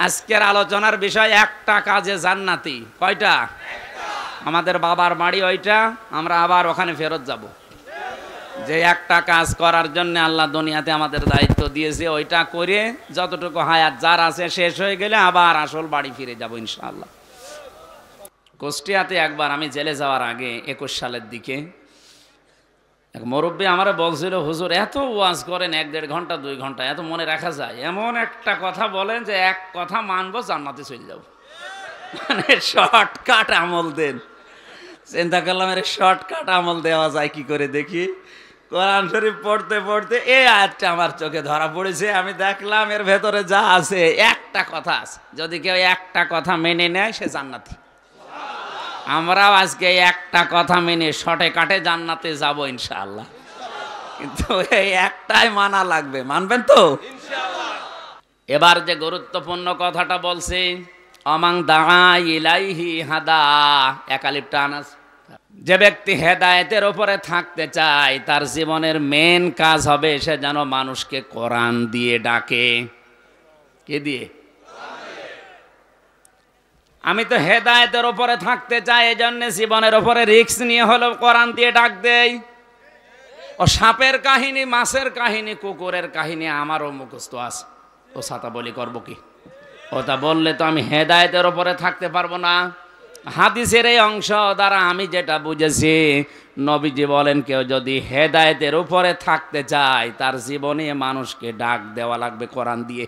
আজকের আলোচনার বিষয় একটা কাজে জান্নাতি। কয়টা? আমাদের বাবার বাড়ি ওইটা, আমরা আবার ওখানে ফেরত যাব। যে একটা কাজ করার জন্য আল্লাহ দুনিয়াতে আমাদের দায়িত্ব দিয়েছে, ওইটা করে যতটুকু হায়াত যার আছে শেষ হয়ে গেলে আবার আসল বাড়ি ফিরে যাব ইনশাআল্লাহ। কুষ্টিয়াতে একবার আমি জেলে যাওয়ার আগে 21 সালের দিকে এক মুরব্বী আমারে বলছিল, হুজুর এত ওয়াজ করেন 1-1.5 ঘন্টা 2 ঘন্টা, এত মনে রাখা যায়? এমন একটা কথা বলেন যে এক কথা মানবো, জান্নাতে চলে যাব। মানে শর্টকাট আমল দেন। চিন্তা করলাম এর শর্টকাট আমল দেওয়া যায় কি করে দেখি। কোরআন শরীফ পড়তে পড়তে এই আয়াতটা আমার চোখে ধরা পড়েছে। আমি দেখলাম এর ভেতরে যা আছে, একটা কথা আছে, যদি কেউ একটা কথা মেনে নেয় সে জান্নাতি। আমরাও আজকে একটা কথা মেনে শর্টে কাটে জান্নাতে যাব ইনশাআল্লাহ। কিন্তু এই একটাই মানা লাগবে, মানবেন তো? এবার যে গুরুত্বপূর্ণ কথাটা বলছি, অমাং দাআ ইলাইহি হাদা, একালিফ টানাস। যে ব্যক্তি হেদায়েতের উপরে থাকতে চায় তার জীবনের মেন কাজ হবে সে যেন মানুষকে কোরআন দিয়ে ডাকে। কে দিয়ে? আমি তো হেদায়েতের উপরে থাকতে চাই, এই জন্য জীবনের উপরে রিস্ক নিয়ে হলেও কোরআন দিয়ে ডাক দেই। ও সাপের কাহিনী, মাছের কাহিনী, কুকুরের কাহিনী আমারও মুখস্থ আছে। ও ছাতা বলি করবো কি? ওটা বললে তো আমি হেদায়েতের উপরে থাকতে পারবো না। হাদিসের এই অংশ দ্বারা আমি যেটা বুঝেছি, নবীজি বলেন কেউ যদি হেদায়েতের উপরে থাকতে চায় তার জীবনে মানুষকে ডাক দেওয়া লাগবে কোরআন দিয়ে।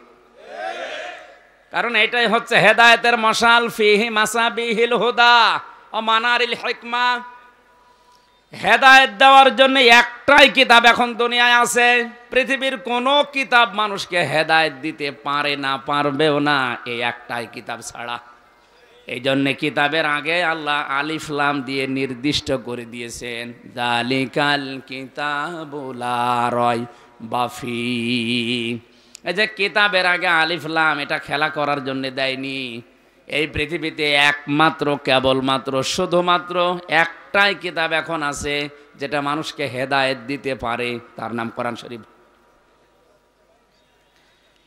কারণ এটাই হচ্ছে হেদায়েতের মশাল, ফিহি মাসাবিহিল হুদা ও মানারিল হিকমা। হেদায়েত দেওয়ার জন্য একটাই কিতাব এখন দুনিয়ায় আছে। পৃথিবীর কোনো কিতাব মানুষকে হেদায়েত দিতে পারে না, পারবেও না, এই একটাই কিতাব ছাড়া। এই জন্যে কিতাবের আগে আল্লাহ আলিফ লাম দিয়ে নির্দিষ্ট করে দিয়েছেন, যালিকাল কিতাবু লা রাইবা ফীহ। এই যে কিতাবের আগে আলিফ লাম, এটা খেলা করার জন্য দেয়নি। এই পৃথিবীতে একমাত্র, কেবলমাত্র, শুধুমাত্র একটাই কিতাব এখন আছে যেটা মানুষকে হেদায়েত দিতে পারে, তার নাম কোরআন শরীফ।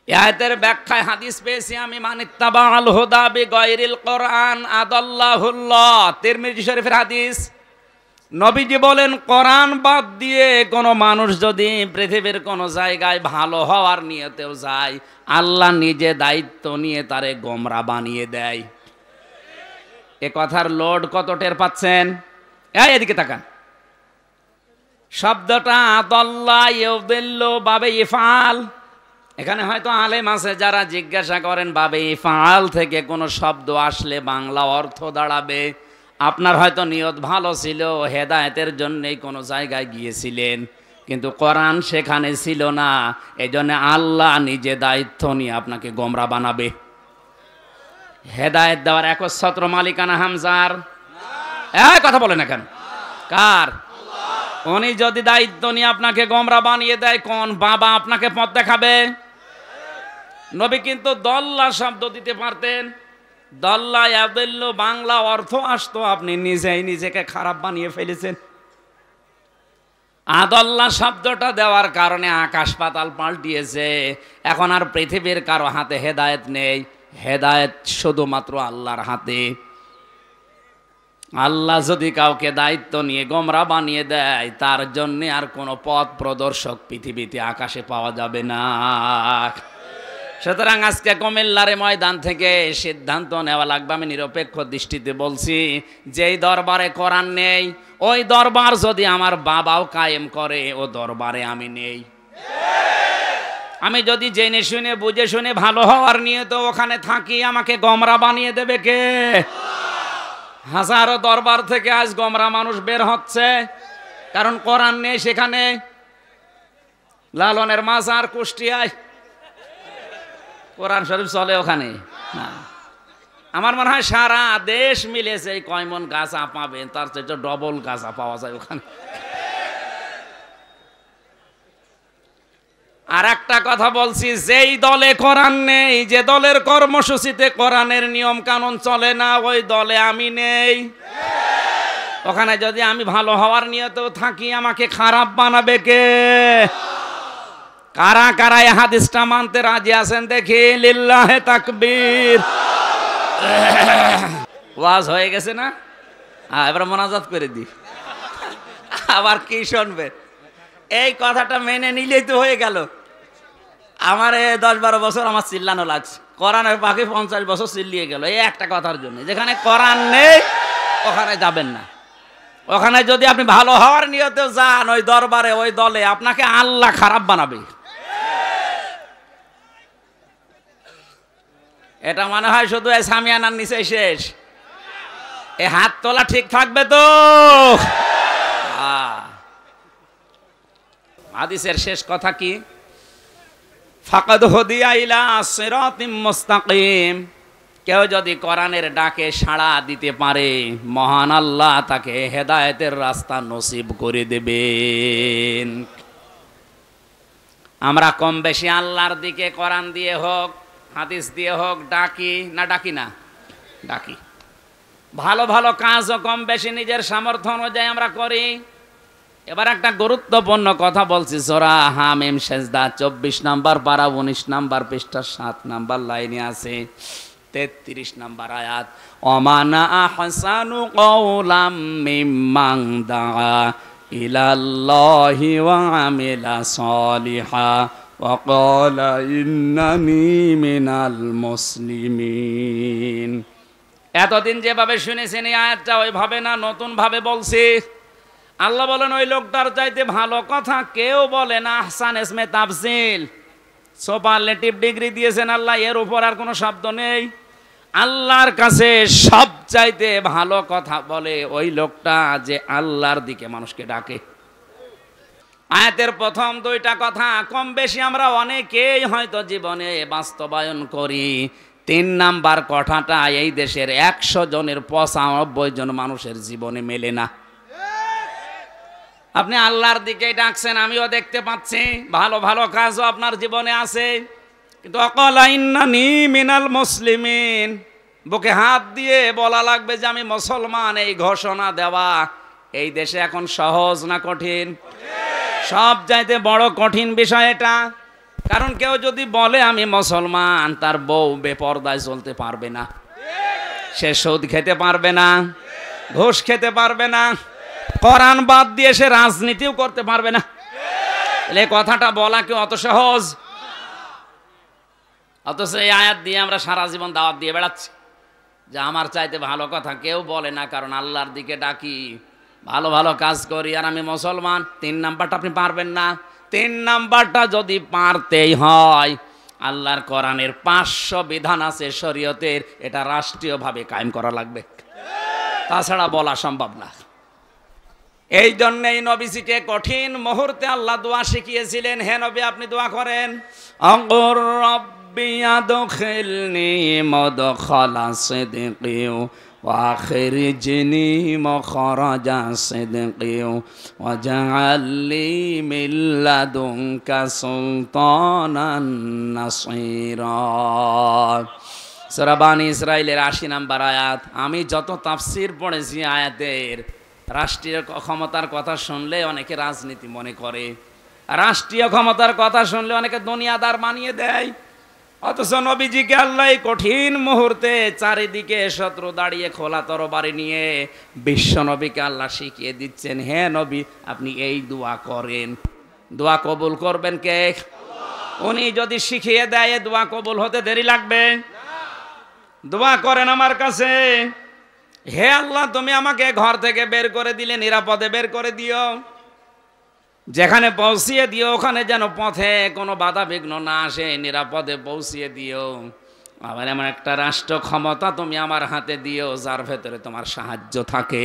আয়াতের ব্যাখ্যায় হাদিস পেয়েছি আমি, মানিত্তাবাআল হুদা বিগাইরিল কোরআন আদাল্লাহুল্লাহ। তিরমিজি শরীফের হাদিস। নবীজি বলেন, কোরআন বাদ দিয়ে কোনো মানুষ যদি পৃথিবীর কোনো জায়গায় ভালো হওয়ার নিয়তেও যায়, আল্লাহ নিজে দায়িত্ব নিয়ে তারে গোমরা বানিয়ে দেয়। এ কথার লোড কত টের পাচ্ছেন? এদিকে তাকান। শব্দটা আদাল্লাহ ইউদিল্লু বাবে ইফআল। এখানে হয়তো আলেম আছে যারা জিজ্ঞাসা করেন বাবে ইফআল থেকে কোনো শব্দ আসলে বাংলা অর্থ দাঁড়াবে। আপনার হয়তো নিয়ত ভালো ছিল, হেদায়েতের জন্যই কোনো জায়গায় গিয়েছিলেন, কিন্তু কোরআন সেখানে ছিল না। এই জন্য আল্লাহ নিজে দায়িত্ব নিয়ে আপনাকে গোমরা বানাবে। হেদায়েত দেওয়ার একচ্ছত্র মালিকানা হামজার? কথা বলে না কেন? কার? উনি যদি দায়িত্ব নিয়ে আপনাকে গোমরা বানিয়ে দেয়, কোন বাবা আপনাকে পথ দেখাবে? নবী কিন্তু দল্লা শব্দ দিতে পারতেন। দল্লা ইয়াদিল্লু বাংলা অর্থ আসতো, আপনি নিজেই নিজেকে খারাপ বানিয়ে ফেলেছেন। আদল্লা শব্দটা দেওয়ার কারণে আকাশ পাতাল পাল্টিয়েছে। এখন আর পৃথিবীর কারো হাতে হেদায়েত নেই, হেদায়েত শুধুমাত্র আল্লাহর হাতে। আল্লাহ যদি কাউকে দায়িত্ব নিয়ে গোমরা বানিয়ে দেয়, তার জন্য আর কোনো পথ প্রদর্শক পৃথিবীতে আকাশে পাওয়া যাবে না। সুতরাং আজকে কুমিল্লার ময়দান থেকে সিদ্ধান্ত নেওয়া লাগবে, আমি নিরপেক্ষ দৃষ্টিতে বলছি, যেই দরবারে কোরআন নেই, ওই দরবার যদি আমার বাবাও কায়েম করে, ও দরবারে আমি নেই। আমি যদি জেনে শুনে বুঝে শুনে ভালো হওয়ার নিয়ে তো ওখানে থাকি, আমাকে গোমরা বানিয়ে দেবে কে? হাজারো দরবার থেকে আজ গোমরা মানুষ বের হচ্ছে, কারণ কোরআন নেই সেখানে। লালনের মাজার কুষ্টিয়ায়, কোরআন শরীফ চলে ওখানে না। আমার মনে হয় সারা দেশ মিলেছে এই কয়মন গাছা পাবেন, তার চেয়ে ডবল গাছা পাওয়া যায় ওখানে। আর একটা কথা বলছি, যেই দলে কোরআন নেই, যে দলের কর্মসূচিতে কোরআনের নিয়ম কানুন চলে না, ওই দলে আমি নেই। ওখানে যদি আমি ভালো হওয়ার নিয়তেও থাকি, আমাকে খারাপ বানাবে কে? কারা কারা এই হাদিসটা মানতে রাজি আছেন দেখি, লিল্লাহে তাকবীর। ওয়াজ হয়ে গেছে না? এবার মোনাজাত করে দি, আবার কি শুনবে? এই কথাটা মেনে নিলেই তো হয়ে গেল। আমার 10-12 বছর আমার চিল্লানো লাগছে, কোরআনের পাখি 50 বছর চিল্লিয়ে গেল এই একটা কথার জন্য। যেখানে কোরআন নেই ওখানে যাবেন না। ওখানে যদি আপনি ভালো হওয়ার নিয়তে যান, ওই দরবারে ওই দলে আপনাকে আল্লাহ খারাপ বানাবে। এটা মনে হয় শুধু এই সামিয়ানার নিচে শেষ। এই হাত তোলা ঠিক থাকবে তো? হাদিসের শেষ কথা কি? ফাকাদ হুদিয়া ইলা সিরাতিম মুস্তাকিম। কেউ যদি কোরআনের ডাকে সাড়া দিতে পারে, মহান আল্লাহ তাকে হেদায়েতের রাস্তা নসিব করে দেবেন। আমরা কম বেশি আল্লাহর দিকে কোরআন দিয়ে হোক হাদিস দিয়ে হোক ডাকি না? ডাকি না? ডাকি। ভালো ভালো কাজও কম বেশি নিজের সামর্থ্য অনুযায়ী আমরা করি। এবার একটা গুরুত্বপূর্ণ কথা বলছি, সূরা হামিম সেজদা 24 নম্বর পারা 19 নম্বর পৃষ্ঠা 7 নম্বর লাইনে আছে 33 নম্বর আয়াত, ওমানা আহসানু কওলাম মিম্মান দাআ ইলাল্লাহি ওয়া আমিলা সলিহা ওয়া ক্বালা ইন্নানি মিনাল মুসলিমিন। এতদিন যেভাবে শুনেছেন এই আয়াতটা ওইভাবে না, নতুন ভাবে বলছি। আল্লাহ বলেন ওই লোকটার চাইতে ভালো কথা কেউ বলে না। আহসান ইসমে তাফসিল, সুপারলেটিভ ডিগ্রি দিয়েছেন আল্লাহ, এর উপর আর কোনো শব্দ নেই। আল্লাহর কাছে সব চাইতে ভালো কথা বলে ওই লোকটা যে আল্লাহর দিকে মানুষকে ডাকে। আয়াতের প্রথম দুইটা কথা কম বেশি আমরা অনেকেই হয়তো জীবনে বাস্তবায়ন করি। 3 নাম্বার কথাটা এই দেশের 100 জনের 95 জন মানুষের জীবনে মেলে না। আপনি আল্লাহর দিকে ডাকছেন, আমিও দেখতে পাচ্ছি, ভালো ভালো কাজও আপনার জীবনে আছে, কিন্তু অকালা ইন্নানি মিনাল মুসলিমিন, বুকে হাত দিয়ে বলা লাগবে যে আমি মুসলমান, এই ঘোষণা দেওয়া এই দেশে এখন সহজ না কঠিন? সব চাইতে বড় কঠিন বিষয় এটা। কারণ কেউ যদি বলে আমি মুসলমান, তার বউ বেপরদায় চলতে পারবে না, সে সুদ খেতে পারবে না, ঘুষ খেতে পারবে না, কোরআন বাদ দিয়ে সে রাজনীতিও করতে পারবে না। এই কথাটা বলা কি অত সহজ? অথচ এই আয়াত দিয়ে আমরা সারা জীবন দাওয়াত দিয়ে বেড়াচ্ছি যে আমার চাইতে ভালো কথা কেউ বলে না, কারণ আল্লাহর দিকে ডাকি, ভালো ভালো কাজ করি, আর আমি মুসলমান। 3 নাম্বারটা আপনি পারবেন না। 3 নাম্বারটা যদি পারতেই হয়, আল্লাহর কোরআনের 500 বিধান আছে শরীয়তের, এটা রাষ্ট্রীয়ভাবে কায়েম করা লাগবে, তাছাড়া বলা সম্ভব না। এই জন্যই নবীজিকে কঠিন মুহূর্তে আল্লাহ দোয়া শিখিয়েছিলেন। হে নবী, আপনি দোয়া করেন, আনকুর রাব্বি আদখিলনি মুদখালা সিদকি ওয়া আখরিজনি মুখরাজা সিদকি ওয়াজআলনি মিন লাদুনকা সুলতানান নাসীরা। সূরা বানী ইসরাঈলের 80 নম্বর আয়াত। আমি যত তাফসীর পড়েছি আয়াতের, রাষ্ট্রীয় ক্ষমতার কথা শুনলে অনেকে রাজনীতি মনে করে, রাষ্ট্রীয় ক্ষমতার কথা শুনলে অনেকে দুনিয়াদার বানিয়ে দেয়। অথচ নবীজিকে আল্লাহ কঠিন মুহূর্তে চারিদিকে শত্রু দাঁড়িয়ে খোলা তরবারি নিয়ে বিশ্ব নবীকে আল্লাহ শিখিয়ে দিচ্ছেন, হে নবী আপনি এই দোয়া করেন। দোয়া কবুল করবেন কে? উনি যদি শিখিয়ে দেয়, দোয়া কবুল হতে দেরি লাগবে? দোয়া করেন আমার কাছে, হে আল্লাহ তুমি আমাকে ঘর থেকে বের করে দিলে, নিরাপদে বের করে দিও, যেখানে পৌঁছিয়ে দিও ওখানে যেন পথে কোনো বাধা বিঘ্ন না আসে, নিরাপদে পৌঁছিয়ে দিও। আবার এমন একটা রাষ্ট্র ক্ষমতা তুমি আমার হাতে দিও যার ভেতরে তোমার সাহায্য থাকে।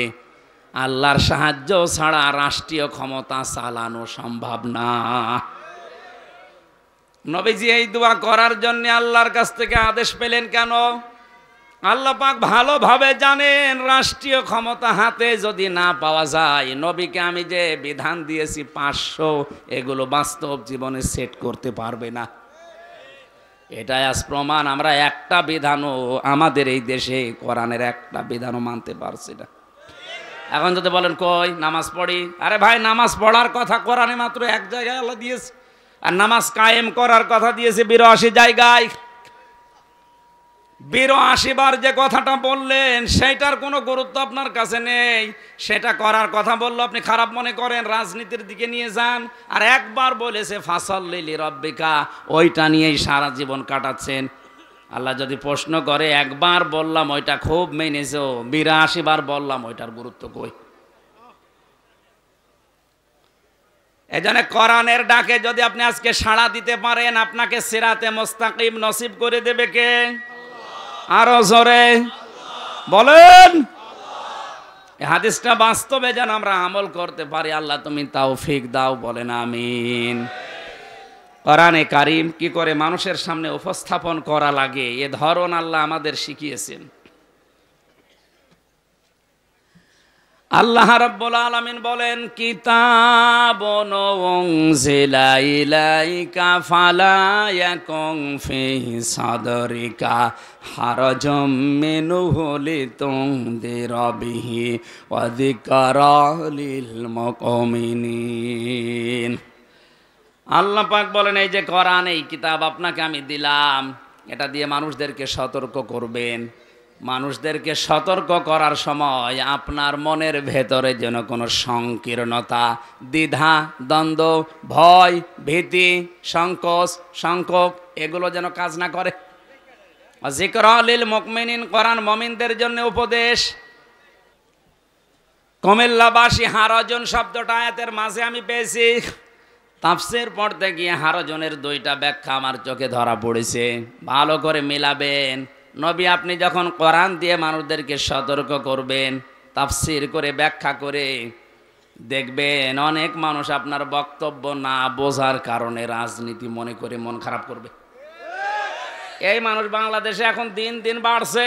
আল্লাহর সাহায্য ছাড়া রাষ্ট্রীয় ক্ষমতা চালানো সম্ভব না। নবীজি এই দোয়া করার জন্য আল্লাহর কাছ থেকে আদেশ পেলেন কেন? আল্লাহ পাক ভালোভাবে জানেন রাষ্ট্রীয় ক্ষমতা হাতে যদি না পাওয়া যায়, নবীকে আমি যে বিধান দিয়েছি 500, এগুলো বাস্তব জীবনে সেট করতে পারবে না। এটাই আজ প্রমাণ। আমরা একটা বিধানও আমাদের এই দেশে কোরআনের একটা বিধানও মানতে পারছি না। এখন যদি বলেন কই নামাজ পড়ি, আরে ভাই নামাজ পড়ার কথা কোরআনে মাত্র এক জায়গায় আল্লাহ দিয়েছে, আর নামাজ কায়েম করার কথা দিয়েছে 82 জায়গায়। 82 বার যে কথাটা বললেন সেটার কোনো গুরুত্ব আপনার কাছে নেই। সেটা করার কথা বললো আপনি খারাপ মনে করেন, রাজনীতির দিকে নিয়ে যান। আর একবার বলেছে ফাসাল্লি লিরাব্বিকা, ওইটা নিয়েই সারা জীবন কাটাচ্ছেন। আল্লাহ যদি প্রশ্ন করে একবার বললাম ওইটা খুব মেনেছো, 82 বার বললাম ওইটার গুরুত্ব কই? এজন্য কোরআনের ডাকে যদি আপনি আজকে সাড়া দিতে পারেন, আপনাকে সিরাতে মুস্তাকিম নসিব করে দেবে কে? আরো জোরে বলেন। এই হাদিসটা বাস্তবে যেন আমরা আমল করতে পারি, আল্লাহ তুমি তৌফিক দাও, বলেন আমিন। কোরআনে কারীম কি করে মানুষের সামনে উপস্থাপন করা লাগে এ ধরন আল্লাহ আমাদের শিখিয়েছেন। আল্লাহ রাব্বুল আলামিন বলেন কিতাবুন উনজিলা ইলাইকা ফালা ইয়াকুন ফিহি সাদরিকা হারাজুম মিনহু লিতুনদিরা বিহি ওয়া যিকরা লিল মুমিনিন। আল্লাহ পাক বলেন এই যে কোরআন, এই কিতাব আপনাকে আমি দিলাম, এটা দিয়ে মানুষদেরকে সতর্ক করবেন। মানুষদেরকে সতর্ক করার সময় আপনার মনের ভেতরে যেন কোনো সংকীর্ণতা, দ্বিধা, দ্বন্দ্ব, ভয়, ভীতি, সংকোচ, সংকোক এগুলো যেন কাজ না করে। যিকরা লিল মুমিনিন, কোরআন মুমিনদের জন্য উপদেশ। কুমিল্লাবাসী হারাজন শব্দটা আয়াতের মাঝে আমি পেয়েছি। তাফসীর পড়তে গিয়ে হারাজনের 2টা ব্যাখ্যা আমার চোখে ধরা পড়েছে, ভালো করে মিলাবেন। নবী আপনি যখন কোরআন দিয়ে মানুষদেরকে সতর্ক করবেন, তাফসীর করে ব্যাখ্যা করে দেখবেন অনেক মানুষ আপনার বক্তব্য না বোঝার কারণে রাজনীতি মনে করে মন খারাপ করবে। এই মানুষ বাংলাদেশে এখন দিন দিন বাড়ছে।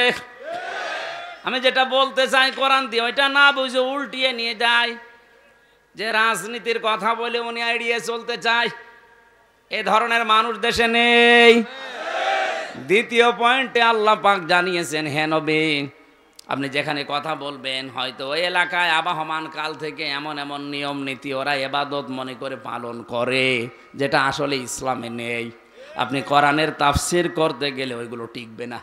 আমি যেটা বলতে চাই কোরআন দিয়ে ওইটা না বুঝে উল্টিয়ে নিয়ে যায়, যে রাজনীতির কথা বলে উনি এড়িয়ে চলতে চায়। এ ধরনের মানুষ দেশে নেই। দ্বিতীয় পয়েন্টে আল্লাহ পাক জানিয়েছেন, হে নবী আপনি যেখানে কথা বলবেন, হয়তো ওই এলাকায় আবহমান কাল থেকে এমন এমন নিয়ম নীতি ওরা ইবাদত মনে করে পালন করে যেটা আসলে ইসলামে নেই। আপনি কোরআনের তাফসীর করতে গেলে ওইগুলো টিকবে না।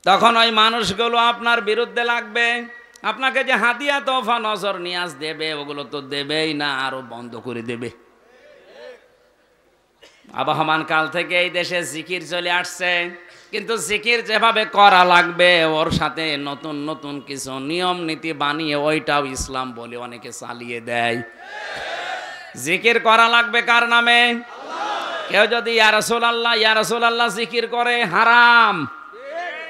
তখন ওই মানুষগুলো আপনার বিরুদ্ধে লাগবে। আপনাকে যে হাদিয়া তোফা নজর নিয়াজ দেবে ওগুলো তো দেবেই না, আরো বন্ধ করে দেবে। আবহমান কাল থেকে এই দেশে জিকির চলে আসছে, কিন্তু জিকির যেভাবে করা লাগবে ওর সাথে নতুন নতুন কিছু নিয়ম নীতি বানিয়ে ওইটাও ইসলাম বলে অনেকে চালিয়ে দেয়। জিকির করা লাগবে কার নামে? কেউ যদি ইয়া রাসূলুল্লাহ ইয়া রাসূলুল্লাহ জিকির করে হারাম,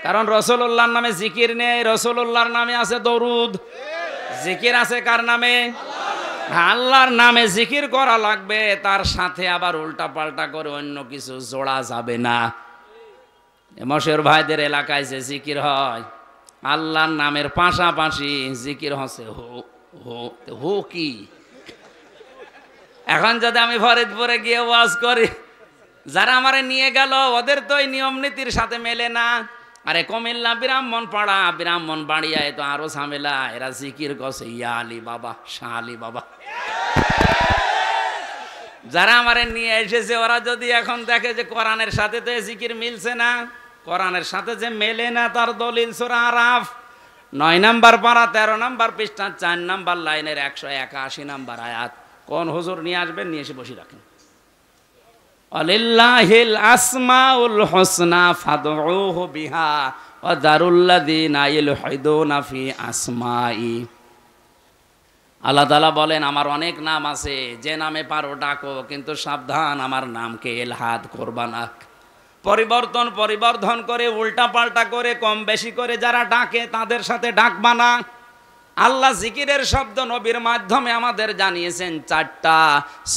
কারণ রাসূলুল্লাহর নামে জিকির নেই, রাসূলুল্লাহর নামে আছে দরুদ। জিকির আছে কার নামে? আল্লাহর নামে জিকির করা লাগবে, তার সাথে আবার উল্টা পাল্টা করে অন্য কিছু জোড়া যাবে না। মশের ভাইদের এলাকায় যে জিকির হয় আল্লাহর নামের পাশাপাশি জিকির হচ্ছে হো হো হো কি। এখন যদি আমি ফরিদপুরে গিয়ে ওয়াজ করি, যারা আমারে নিয়ে গেল ওদের তো এই নিয়ম নীতির সাথে মেলে না। আরে কুমিল্লা ব্রাহ্মণপাড়া, ব্রাহ্মণবাড়িয়ায় তো আরো ঝামেলা, এরা জিকির করছে ইয়া আলী বাবা, শাহ আলী বাবা। যারা আমারে নিয়ে এসেছে ওরা যদি এখন দেখে যে কোরআনের সাথে তো জিকির মিলছে না, কোরআনের সাথে যে মেলে না তার দলিল সূরা আরাফ 9 নম্বর পারা 13 নম্বর পৃষ্ঠা 4 নম্বর লাইনের 181 নম্বর আয়াত। কোন হুজুর নিয়ে আসবেন, নিয়ে এসে বসে রাখেন। আলিল্লাহিল আসমাউল হুসনা ফাদউহু বিহা ওয়া দারুল্লাযিনা ইলহিদুনা ফি আসমাই। আল্লাহ তাআলা বলেন আমার অনেক নাম আছে, যে নামে পারো ডাকো, কিন্তু সাবধান আমার নামকে ইলহাদ করবা না। পরিবর্ধন করে উল্টা পাল্টা করে কম বেশি করে যারা ডাকে তাদের সাথে ডাকবা না। আল্লাহ জিকিরের শব্দ নবীর মাধ্যমে আমাদের জানিয়েছেন 4টা,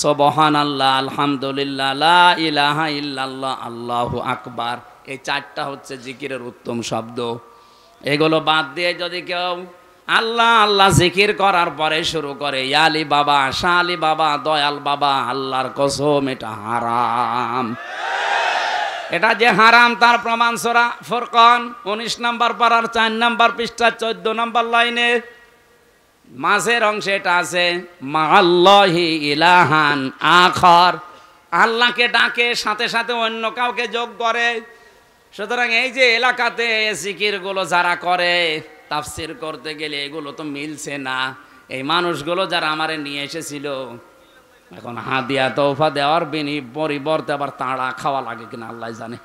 সুবহানাল্লাহ, আলহামদুলিল্লাহ, লা ইলাহা ইল্লাল্লাহ, আল্লাহু আকবার। এই 4টা হচ্ছে জিকিরের উত্তম শব্দ। এগুলো বাদ দিয়ে যদি কেউ আল্লাহ আল্লাহ জিকির করার পরে শুরু করে ইয়া আলী বাবা, শাহ আলী বাবা, দয়াল বাবা, আল্লাহর কসম এটা হারাম। এটা যে হারাম তার প্রমাণ সূরা ফুরকান 19 নম্বর পারার 4 নম্বর পৃষ্ঠা 14 নম্বর লাইনে। মাঝের অংশে এটা আছে মাআল্লাহি ইলাহান আখার, আল্লাহকে ডাকে সাথে সাথে অন্য কাউকে যোগ করে। সুতরাং এই যে এলাকাতে জিকির গুলো যারা করে, তাফসির করতে গেলে এগুলো তো মিলছে না। এই মানুষগুলো যারা আমারে নিয়ে এসেছিল, এখন হাদিয়া তৌফা দেওয়ার পরিবর্তে আবার তাড়া খাওয়া লাগে কিনা আল্লাহ জানে।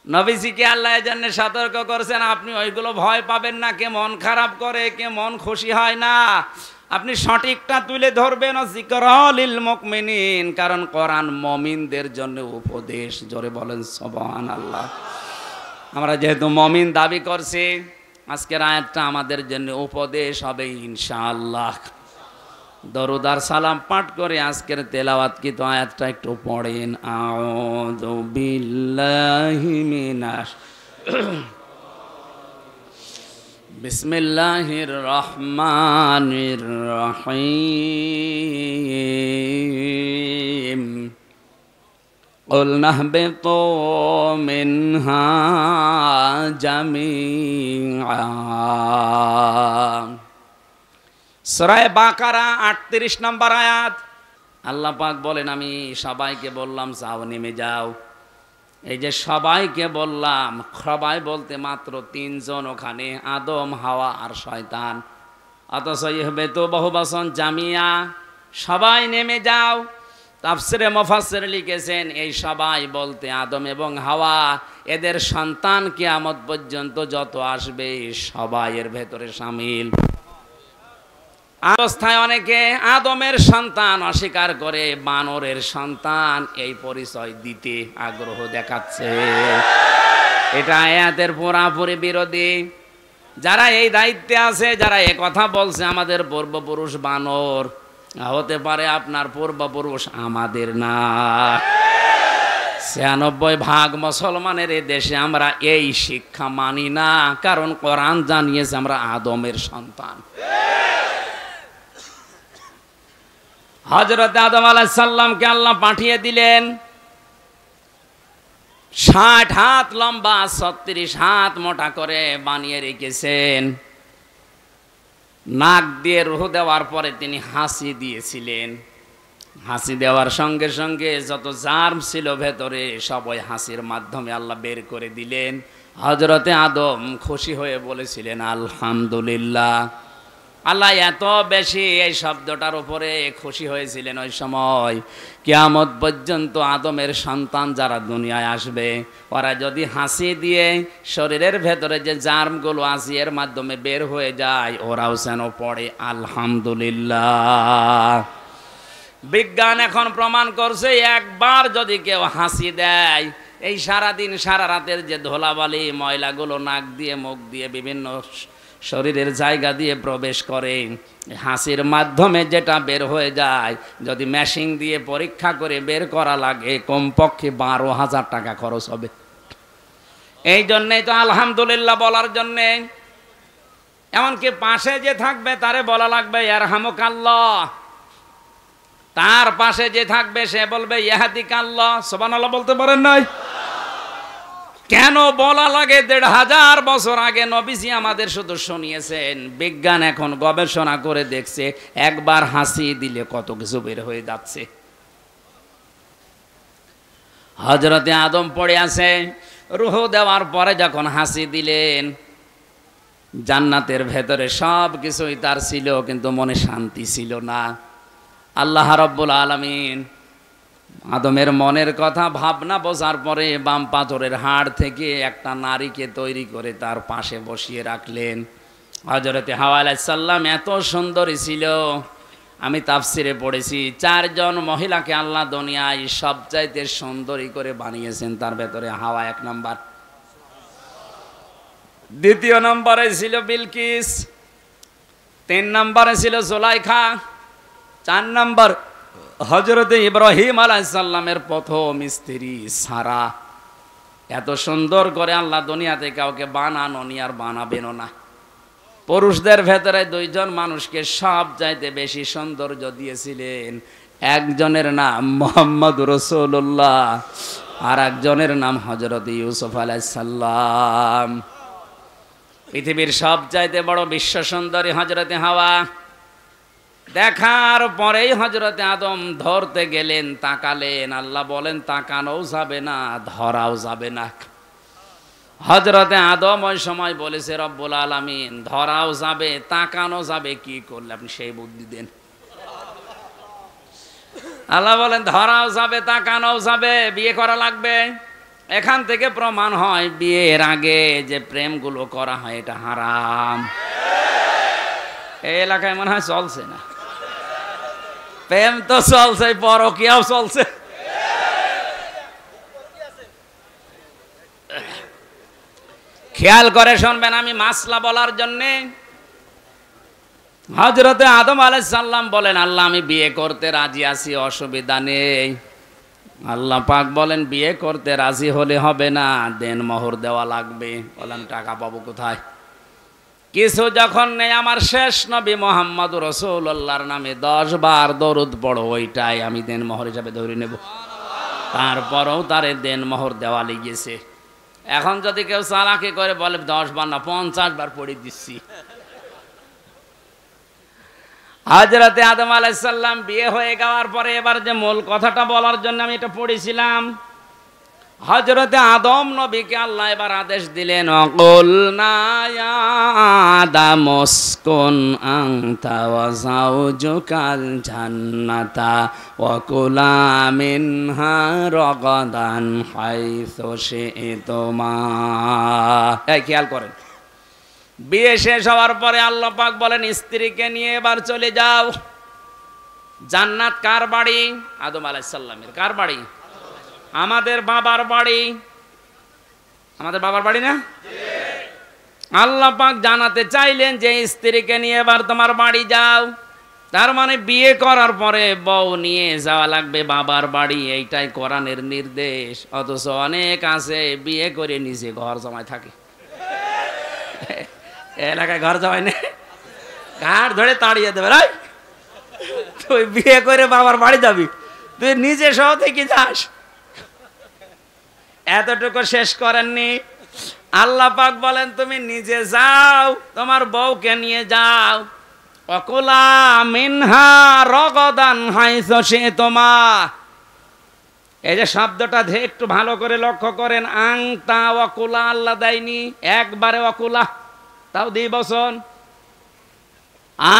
নবীজিকে আল্লাহ জানে সতর্ক করছেন, আপনি ওইগুলো ভয় পাবেন না। কে মন খারাপ করে, কে মন খুশি হয় না, আপনি সঠিকটা তুলে ধরবেন। যিকরালিল মুমিনিন, কারণ কোরআন মুমিনদের জন্য উপদেশ। জোরে বলেন সুবহানাল্লাহ। আমরা যেহেতু মুমিন দাবি করছি, আজকের আয়াতটা আমাদের জন্য উপদেশ হবে ইনশাআল্লাহ। দরুদ আর সালাম পাঠ করে আজকের তেলাওয়াতকৃত আয়াতটা একটু পড়েন। আউযু বিল্লাহি মিনাশ বিসমিল্লাহির রহমানির রহিম। قُلْنَا اهْبِطُوا مِنْهَا جَمِيعًا। সূরা বাকারা ৩৮ নম্বর আয়াত। আল্লাহ পাক বলেন, আমি সবাইকে বললাম যাও নেমে যাও। এই যে সবাইকে বললাম, সবাই বলতে মাত্র ৩ জন ওখানে, আদম, হাওয়া আর শয়তান। অথচ ইহবিতু বহুবচন জামিয়া, সবাই নেমে যাও। তাফসিরে মুফাসসির লিখেছেন এই সবাই বলতে আদম এবং হাওয়া, এদের সন্তান কিয়ামত পর্যন্ত যত আসবে সবাই এর ভেতরে শামিল। অবস্থায় অনেকে আদমের সন্তান অস্বীকার করে বানরের সন্তান এই পরিচয় দিতে আগ্রহ দেখাচ্ছে। এটা আয়াতের পুরাপুরি বিরোধী। যারা এই দায়িত্বে আছে, যারা এই কথা বলছে আমাদের পূর্বপুরুষ বানর, হতে পারে আপনার পূর্বপুরুষ, আমাদের না। ৯৬% মুসলমানের এই দেশে আমরা এই শিক্ষা মানি না, কারণ কোরআন জানিয়েছে আমরা আদমের সন্তান। হযরত আদম আলাইহিস সালামকে আল্লাহ পাঠিয়ে দিলেন, ৬০ হাত লম্বা ৩৬ হাত মোটা করে বানিয়ে রেখেছেন। নাক দিয়ে রূহ দেওয়ার পরে তিনি হাসি দিয়েছিলেন। হাসি দেওয়ার সঙ্গে সঙ্গে যত জার্ম ছিল ভেতরে সব ওই হাসির মাধ্যমে আল্লাহ বের করে দিলেন। হযরতে আদম খুশি হয়ে বলেছিলেন আলহামদুলিল্লাহ। আল্লাহ এত বেশি এই শব্দটার উপরে খুশি হয়েছিলেন ওই সময়, কিয়ামত পর্যন্ত আদমের সন্তান যারা দুনিয়ায় আসবে, ওরা যদি হাসি দিয়ে শরীরের ভেতরে যে জার্মগুলো আছে এর মাধ্যমে বের হয়ে যায়, ওরাও যেন পড়ে আলহামদুলিল্লাহ। বিজ্ঞান এখন প্রমাণ করছে, একবার যদি কেউ হাসি দেয়, এই সারাদিন সারা রাতের যে ধুলাবালি ময়লাগুলো নাক দিয়ে মুখ দিয়ে বিভিন্ন শরীরের জায়গা দিয়ে প্রবেশ করে, হাসির মাধ্যমে যেটা বের হয়ে যায়, যদি মেশিন দিয়ে পরীক্ষা করে বের করা লাগে কমপক্ষে ১২,০০০ টাকা খরচ হবে। এই জন্যেই তো আলহামদুলিল্লাহ বলার জন্যে, এমনকি পাশে যে থাকবে তারে বলা লাগবে ইয়ারহামুকাল্লাহ, তার পাশে যে থাকবে সে বলবে ইয়াহদিকাল্লাহ। সুবহানাল্লাহ বলতে পারেন নাই? কেন বলা লাগে? ১৫০০ বছর আগে নবীজি আমাদের শুধু শুনিয়েছেন। বিজ্ঞান এখন গবেষণা করে দেখছে, একবার হাসি দিলে কত কিছু বের হয়ে যাচ্ছে। হযরতে আদম পড়ে আছে, রূহ দেওয়ার পরে যখন হাসি দিলেন, জান্নাতের ভেতরে সব কিছুই তার ছিল, কিন্তু মনে শান্তি ছিল না। আল্লাহ রাব্বুল আলামিন আদমের মনের কথা ভাবনা বোঝার পরে বাম পাথরের হাড় থেকে একটা নারীকে তৈরি করে তার পাশে বসিয়ে রাখলেন। হযরতে হাওয়া আলাইহিস সালাম এত সুন্দরী ছিল, আমি তাফসিরে পড়েছি ৪ জন মহিলাকে আল্লাহ দুনিয়ায় সবচাইতে সুন্দরী করে বানিয়েছেন। তার ভেতরে হাওয়া ১ নাম্বার, দ্বিতীয় নম্বরে ছিল বিলকিস, ৩ নম্বরে ছিল জুলাইখা, ৪ নম্বর হযরতে ইব্রাহিম আলাইহিস সালামের প্রথম স্ত্রী সারা। এত সুন্দর করে আল্লাহ দুনিয়াতে কাউকে বানানোনি আর বানাবেনও না। পুরুষদের ভেতরে ২ জন মানুষকে সব চাইতে বেশি সৌন্দর্য দিয়েছিলেন। একজনের নাম মুহাম্মদ রাসূলুল্লাহ, আর একজনের নাম হযরত ইউসুফ আলাইহিস সালাম। পৃথিবীর সবচাইতে বড় বিশ্ব সুন্দরী হযরতে হাওয়া। দেখার পরেই হযরতে আদম ধরতে গেলেন, তাকালেন, আল্লাহ বলেন তাকানোও যাবে না, ধরাও যাবে না। হযরতে আদম ওই সময় বলেছে, রব্বুল আলামিন ধরাও যাবে তাকানো যাবে, কি করলে আপনি সেই বুদ্ধি দেন। আল্লাহ বলেন ধরাও যাবে তাকানোও যাবে, বিয়ে করা লাগবে। এখান থেকে প্রমাণ হয় বিয়ের আগে যে প্রেমগুলো করা হয় এটা হারাম। এই এলাকায় মনে হয় চলছে না, প্রেম তো চলছে, পরকীয়াও চলছে। খেয়াল করে শুনবেন, আমি মাসলা বলার জন্যে। হযরতে আদম আলাইহিস সালাম বলেন, আল্লাহ আমি বিয়ে করতে রাজি আছি, অসুবিধা নেই। আল্লাহ পাক বলেন বিয়ে করতে রাজি হলে হবে না, দেন মোহর দেওয়া লাগবে। বলেন টাকা পাবো কোথায়? কিছু যখন নেই, আমার শেষ নবী মুহাম্মদুর রাসূলুল্লাহর নামে 10 বার দরুদ পড়ো, ওইটাই আমি দেন মোহর হিসাবে ধরে নেব। তারপরেও তারে দেন মোহর দেওয়া লেগেছে। এখন যদি কেউ চালাকি করে বলে 10 বার না 50 বার পড়ে দিচ্ছি। হযরতে আদম আলাইহিস সালাম বিয়ে হয়ে যাওয়ার পরে এবার যে মূল কথাটা বলার জন্য আমি এটা পড়েছিলাম, হযরতে আদম নবীকে আল্লাহ এবার আদেশ দিলেন, অকুলনা ইয়া আদামুসকুন আনতা ওয়া যাওজুকাল জান্নাতা ওয়া কুলা মিনহা রাগাদান হাইসু শি'তুমা। এই খেয়াল করেন, বিয়ে শেষ হওয়ার পরে আল্লাহ পাক বলেন স্ত্রীকে নিয়ে এবার চলে যাও। জান্নাত কার বাড়ি? আদম আলাইহিস সালামের। কার বাড়ি? আমাদের বাবার বাড়ি। আমাদের বাবার বাড়ি না? আল্লাহ পাক জানাতে চাইলেন যে স্ত্রীকে নিয়ে এবার তোমার বাড়ি যাও। তার মানে বিয়ে করার পরে বউ নিয়ে যাওয়া লাগবে বাবার বাড়ি, এইটাই কোরআনের নির্দেশ। অথচ অনেক আছে বিয়ে করে নিজে ঘর জমায় থাকে। এলাকায় ঘর জমায় নেই, ঘাট ধরে তাড়িয়ে দেবে। রাই তুই বিয়ে করে বাবার বাড়ি যাবি, তুই নিজে সহ থেকে যাস। এতটুকু শেষ করেননি, আল্লাহ পাক বলেন তুমি নিজে যাও, তোমার বউকে নিয়ে যাও। অকুলা মিনহা রগদান হাইসু শি'তুমা। এই যে শব্দটা একটু ভালো করে লক্ষ্য করেন, আংতা ওয়াকুলা আল্লাহ দেয়নি, একবারে ওয়াকুলা, তাও দ্বিবচন।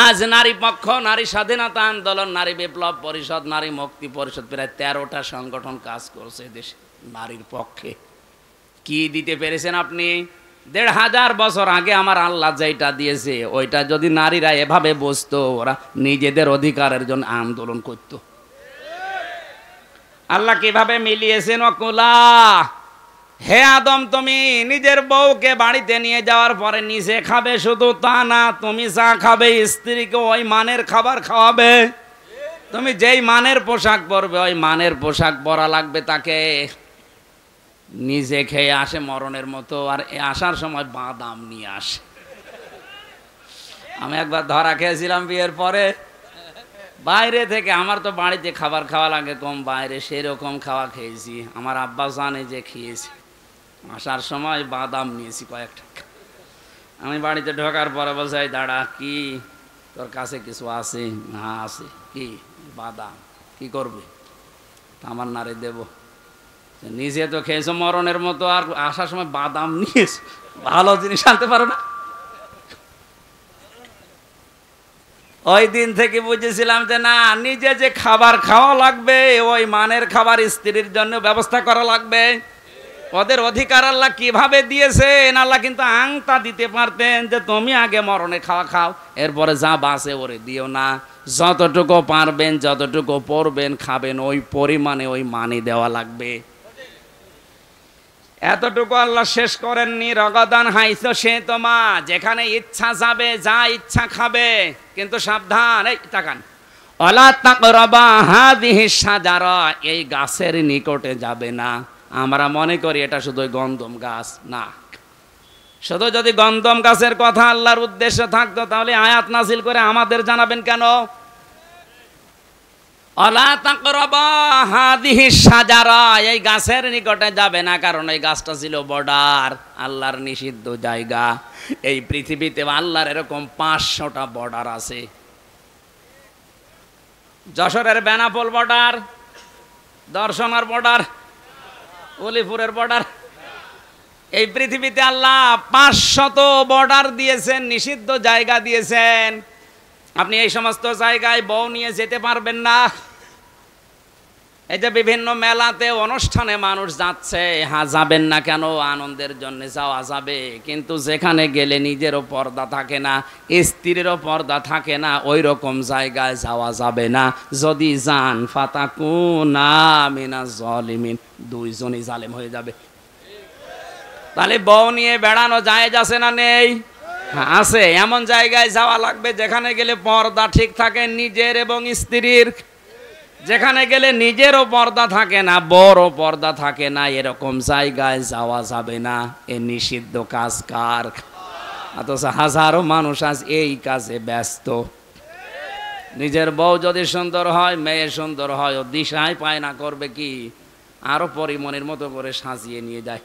আজ নারী পক্ষ, নারী স্বাধীনতা আন্দোলন, নারী বিপ্লব পরিষদ, নারী মুক্তি পরিষদ, প্রায় 13টা সংগঠন কাজ করছে দেশে নারীর পক্ষে। কি দিতে পেরেছেন আপনি? 1500 বছর আগে আমার আল্লাহ যেটা দিয়েছে ওইটা যদি নারীরা এভাবে বুঝতো, ওরা নিজেদের অধিকারের জন্য আন্দোলন করত। আল্লাহ কিভাবে মিলিয়েছেন? অকুলা, হে আদম তুমি নিজের বউকে বাড়িতে নিয়ে যাওয়ার পরে নিজে খাবে, শুধু তা না তুমি যা খাবে স্ত্রীকে ওই মানের খাবার খাওয়াবে। তুমি যেই মানের পোশাক পরবে ওই মানের পোশাক পরা লাগবে তাকে। নিজে খেয়ে আসে মরণের মতো, আর আসার সময় বাদাম নিয়ে আসে। আমি একবার ধরা খেয়েছিলাম বিয়ের পরে, বাইরে থেকে। আমার তো বাড়িতে খাবার খাওয়া লাগে কম, বাইরে সেরকম খাওয়া খেয়েছি। আমার আব্বা জানে যে খেয়েছি। আসার সময় বাদাম নিয়েছি কয়েকটা। আমি বাড়িতে ঢোকার পরে বলছি, দাঁড়া কি তোর কাছে কিছু আছে? হ্যাঁ আছে। কি? বাদাম। কি করবে? আমার নারে দেব। নিজে তো খেয়েছো মরণের মতো, আর আসার সময় বাদাম নিয়েছো, ভালো জিনিস আনতে পারো না? ওই দিন থেকে বুঝেছিলাম যে না, নিজে যে খাবার খাওয়া লাগবে ওই মানের খাবার স্ত্রীর জন্য ব্যবস্থা করা লাগবে। ওদের অধিকার আল্লাহ কিভাবে দিয়েছেন? আল্লাহ কিন্তু আংতা দিতে পারতেন যে তুমি আগে মরণে খাওয়া খাও, এরপরে যা বাঁচে ওরে দিও না। যতটুকু পারবেন, যতটুকু পড়বেন খাবেন, ওই পরিমাণে ওই মানি দেওয়া লাগবে। এতটুকু আল্লাহ শেষ করেননি। রগদান হাইসু শি'তুমা, যেখানে ইচ্ছা যাবে, যা ইচ্ছা খাবে, কিন্তু সাবধান। এই তাকান, ওয়ালা তাকরাবা হাযিহিশ শাজারা, এই গাছের নিকটে যাবে না। আমরা মনে করি এটা শুধু গন্ধম গাছ, না। শুধু যদি গন্ধম গাছের কথা আল্লাহর উদ্দেশ্য থাকতো তাহলে আয়াত নাযিল করে আমাদের জানাবেন কেন? অলা তাকরাবা হাদিহি শাজারা, এই গাছের নিকটে যাবে না, কারণ এই গাছটা ছিল বর্ডার, আল্লাহর নিষিদ্ধ জায়গা। এই পৃথিবীতে আল্লাহর এরকম 500টা বর্ডার আছে। যশোরের বেনাপোল বর্ডার, দর্শনার বর্ডার, উলিপুরের বর্ডার। এই পৃথিবীতে আল্লাহ 500 বর্ডার দিয়েছেন, নিষিদ্ধ জায়গা দিয়েছেন। আপনি এই সমস্ত জায়গায় বউ নিয়ে যেতে পারবেন না। এই যে বিভিন্ন মেলাতে অনুষ্ঠানে মানুষ যাচ্ছে, হ্যাঁ যাবেন না কেন, আনন্দের জন্য যাওয়া যাবে, কিন্তু যেখানে গেলে নিজেরও পর্দা থাকে না, স্ত্রীরও পর্দা থাকে না, ওই রকম জায়গায় যাওয়া যাবে না। যদি যান ফাতাকুনা মিনাজ জালিমিন, দুইজনই জালেম হয়ে যাবে। তাহলে বউ নিয়ে বেড়ানো জায়েজ আছে না নেই? হ্যাঁ আছে। এমন জায়গায় যাওয়া লাগবে যেখানে গেলে পর্দা ঠিক থাকে নিজের এবং স্ত্রীর। যেখানে গেলে নিজেরও পর্দা থাকে না, বড় পর্দা থাকে না, এরকম জায়গায় যাওয়া যাবে না। এ নিষিদ্ধ কাজ কার? অথচ হাজারো মানুষ আজ এই কাজে ব্যস্ত। নিজের বউ যদি সুন্দর হয়, মেয়ে সুন্দর হয়, ও দিশায় পায় না, করবে কি? আরো পরিমণের মতো করে সাজিয়ে নিয়ে যায়।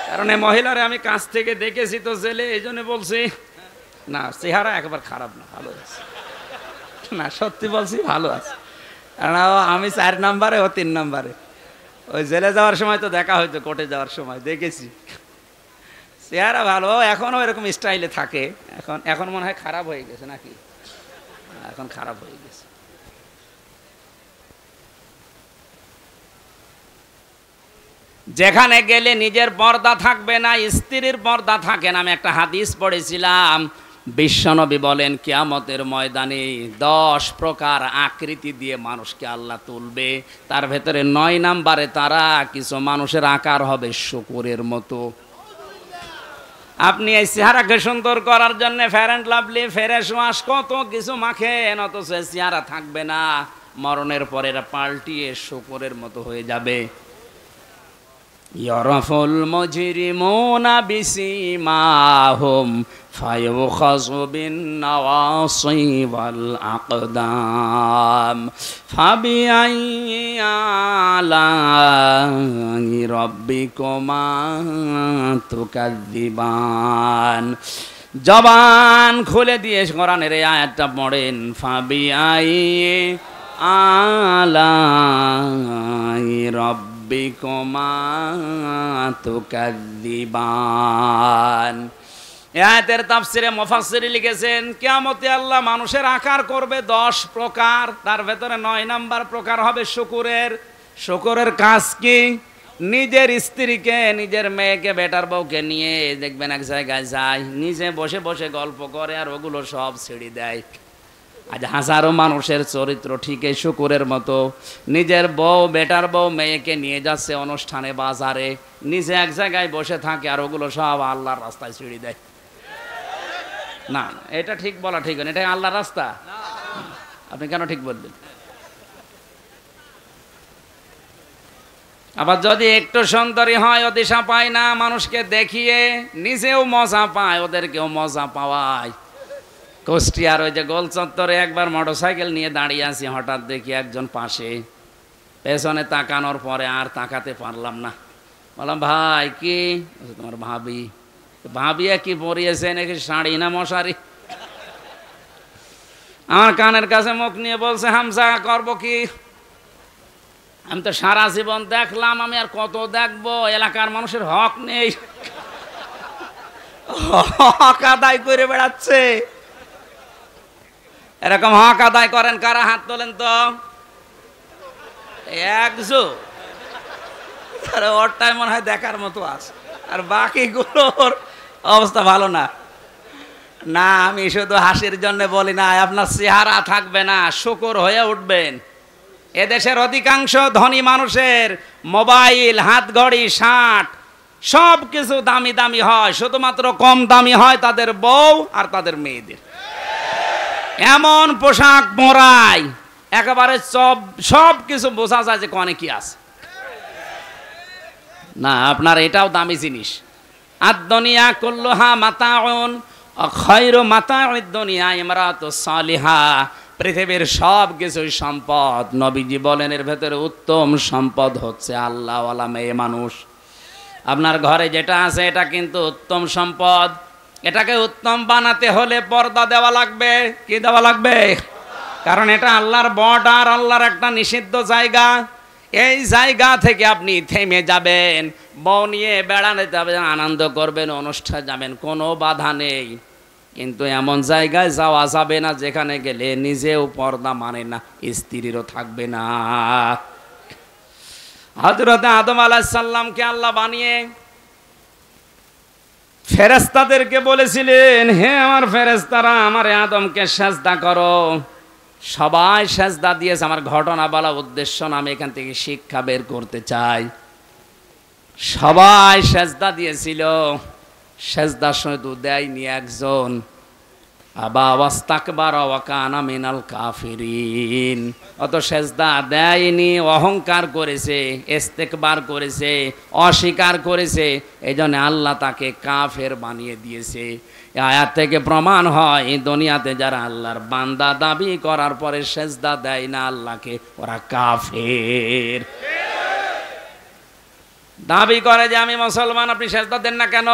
কারণ এই মহিলারে আমি কাছ থেকে দেখেছি তো জেলে, এই জন্য বলছি না, চেহারা একবার খারাপ না, ভালো আছে। না সত্যি বলছি, ভালো আছে। কারণ আমি 4 নম্বরে, ও 3 নম্বরে। ওই জেলে যাওয়ার সময় তো দেখা হয়তো, কোর্টে যাওয়ার সময় দেখেছি। চেহারা ভালো, এখনও এরকম স্টাইলে থাকে। এখন মনে হয় খারাপ হয়ে গেছে নাকি? এখন খারাপ হয়ে গেছে। যেখানে গেলে নিজের পর্দা থাকবে না, স্ত্রীর পর্দা থাকে না। আমি একটা হাদিস পড়েছিলাম, বিশ্বনবী বলেন কিয়ামতের ময়দানে 10 প্রকার আকৃতি দিয়ে মানুষকে আল্লাহ তুলবে। তার ভেতরে 9 নম্বরে তারা কিছু মানুষের আকার হবে শূকরের মতো। আপনি এই চেহারাকে সুন্দর করার জন্য fair and lovely, fresh wash, কত কিছু মাখেন, অথচ চেহারা থাকবে না। মরণের পরে এরা পাল্টিয়ে শূকরের মতো হয়ে যাবে। ইয়ারাফুল মুজরিমুনা বিসিমাহুম ফায়ুখাযু বিন নাওয়াসি ওয়াল আকদাম ফাবিআইয়ি আলাই রাব্বিকুমা তুকাযযিবান। জবান খুলে দিয়ে কোরআনের এই আয়াতটা পড়েন, ফাবিআইয়ি আলাই রাব্বিকুমা তুকাযযিবান। এই আয়াতের তাফসিরে মুফাসসির লিখেছেন, কিয়ামতে আল্লাহ মানুষের আকার করবে 10 প্রকার, তার ভেতরে 9 নাম্বার প্রকার হবে শুকুরের। শুকুরের কাজ কি? নিজের স্ত্রীকে, নিজের মেয়েকে, বেটার বউকে নিয়ে দেখবেন এক জায়গায় যায়, নিজে বসে বসে গল্প করে আর ওগুলো সব ছেড়ে দেয়। আজ হাজারো মানুষের চরিত্র ঠিক এই শুকুরের মতো। নিজের বউ, বেটার বউ, মেয়েকে নিয়ে যাচ্ছে অনুষ্ঠানে, বাজারে, নিজে এক জায়গায় বসে থাকে আর ওগুলো সব আল্লাহর রাস্তায় ছেড়ে দেয়। না, এটা ঠিক বলা ঠিক না, এটা আল্লাহর রাস্তা। আপনি কেন ঠিক বললেন? আবার যদি একটু সুন্দরী হয়, ও দিশা পায় না, মানুষকে দেখিয়ে নিজেও মজা পায়, ওদেরকেও মজা পাওয়ায়। কুষ্টিয়ার ওই যে গোল চত্বরে একবার মোটরসাইকেল নিয়ে দাঁড়িয়ে আছি, হঠাৎ দেখি একজন পাশে, পেছনে তাকানোর পরে আর তাকাতে পারলাম না। বললাম, ভাই কি? তোমার ভাবি। ভাবিয়া কি পরিয়েছে নাকি, শাড়ি না মশারি? আমার কানের কাছে মুখ নিয়ে বলছে, হামসা করবো কি? আমি তো সারা জীবন দেখলাম, আমি আর কত দেখবো? এলাকার মানুষের হক নেই, হক আদায় করে বেড়াচ্ছে। এরকম হক আদায় করেন কারা? হাত তোলেন তো। একজো ওরটাই মনে হয় দেখার মতো আছে, আর বাকিগুলোর অবস্থা ভালো না। না, আমি শুধু হাসির জন্য বলি না, আপনার চেহারা থাকবে না, শুকর হয়ে উঠবেন। এদেশের অধিকাংশ ধনী মানুষের মোবাইল, হাত ঘড়ি, শার্ট সব কিছু দামি দামি হয়, শুধুমাত্র কম দামি হয় তাদের বউ আর তাদের মেয়েদের। এমন পোশাক পরায় একেবারে সব কিছু বোঝা যায় যে কনে কি আছে। না, আপনার এটাও দামি জিনিস। আদ-দুনিয়া কুল্লুহা মাতাউন, খায়রু মাতাউদ দুনিয়া ইমরাতুস সালিহা। পৃথিবীর সব কিছুই সম্পদ, নবীজি বলেন এর ভেতরে উত্তম সম্পদ হচ্ছে আল্লাহওয়ালা মেয়ে মানুষ। আপনার ঘরে যেটা আছে এটা কিন্তু উত্তম সম্পদ। এটাকে উত্তম বানাতে হলে পর্দা দেওয়া লাগবে। কি দেওয়া লাগবে? কারণ এটা আল্লাহর বর্ডার, আল্লাহর একটা নিষিদ্ধ জায়গা। এই জায়গা থেকে আপনি থেমে যাবেন, বউ নিয়ে বেড়াতে যাবেন, আনন্দ করবেন, অনুষ্ঠান যাবেন, কোনো বাধা নেই। কিন্তু এমন জায়গায় যাওয়া যাবে না যেখানে গেলে নিজেও পর্দা মানে না, স্ত্রীরও থাকবে না। হযরত আদম আলাইহিস সালামকে আল্লাহ বানিয়ে ফেরেশতাদেরকে বলেছিলেন, হে আমার ফেরেশতারা, আমার আদমকে সিজদা করো। সবাই সিজদা দিয়েছে। আমার ঘটনা বলা উদ্দেশ্য না, আমি এখান থেকে শিক্ষা বের করতে চাই। সবাই সিজদা দিয়েছিল, সিজদা শুধু দেয়নি একজন, আবা ওয়াস্তাকবারা ওয়া কানা মিনাল কাফিরিন। অত সিজদা দেয়নি, অহংকার করেছে, ইস্তেকবার করেছে, অস্বীকার করেছে, এইজন্য আল্লাহ তাকে কাফের বানিয়ে দিয়েছে। এই আয়াত থেকে প্রমাণ হয় দুনিয়াতে যারা আল্লাহর বান্দা দাবি করার পরে সিজদা দেয় না আল্লাহকে, ওরা কাফের। দাবি করে যে আমি মুসলমান, আপনি সিজদা দেন না কেন?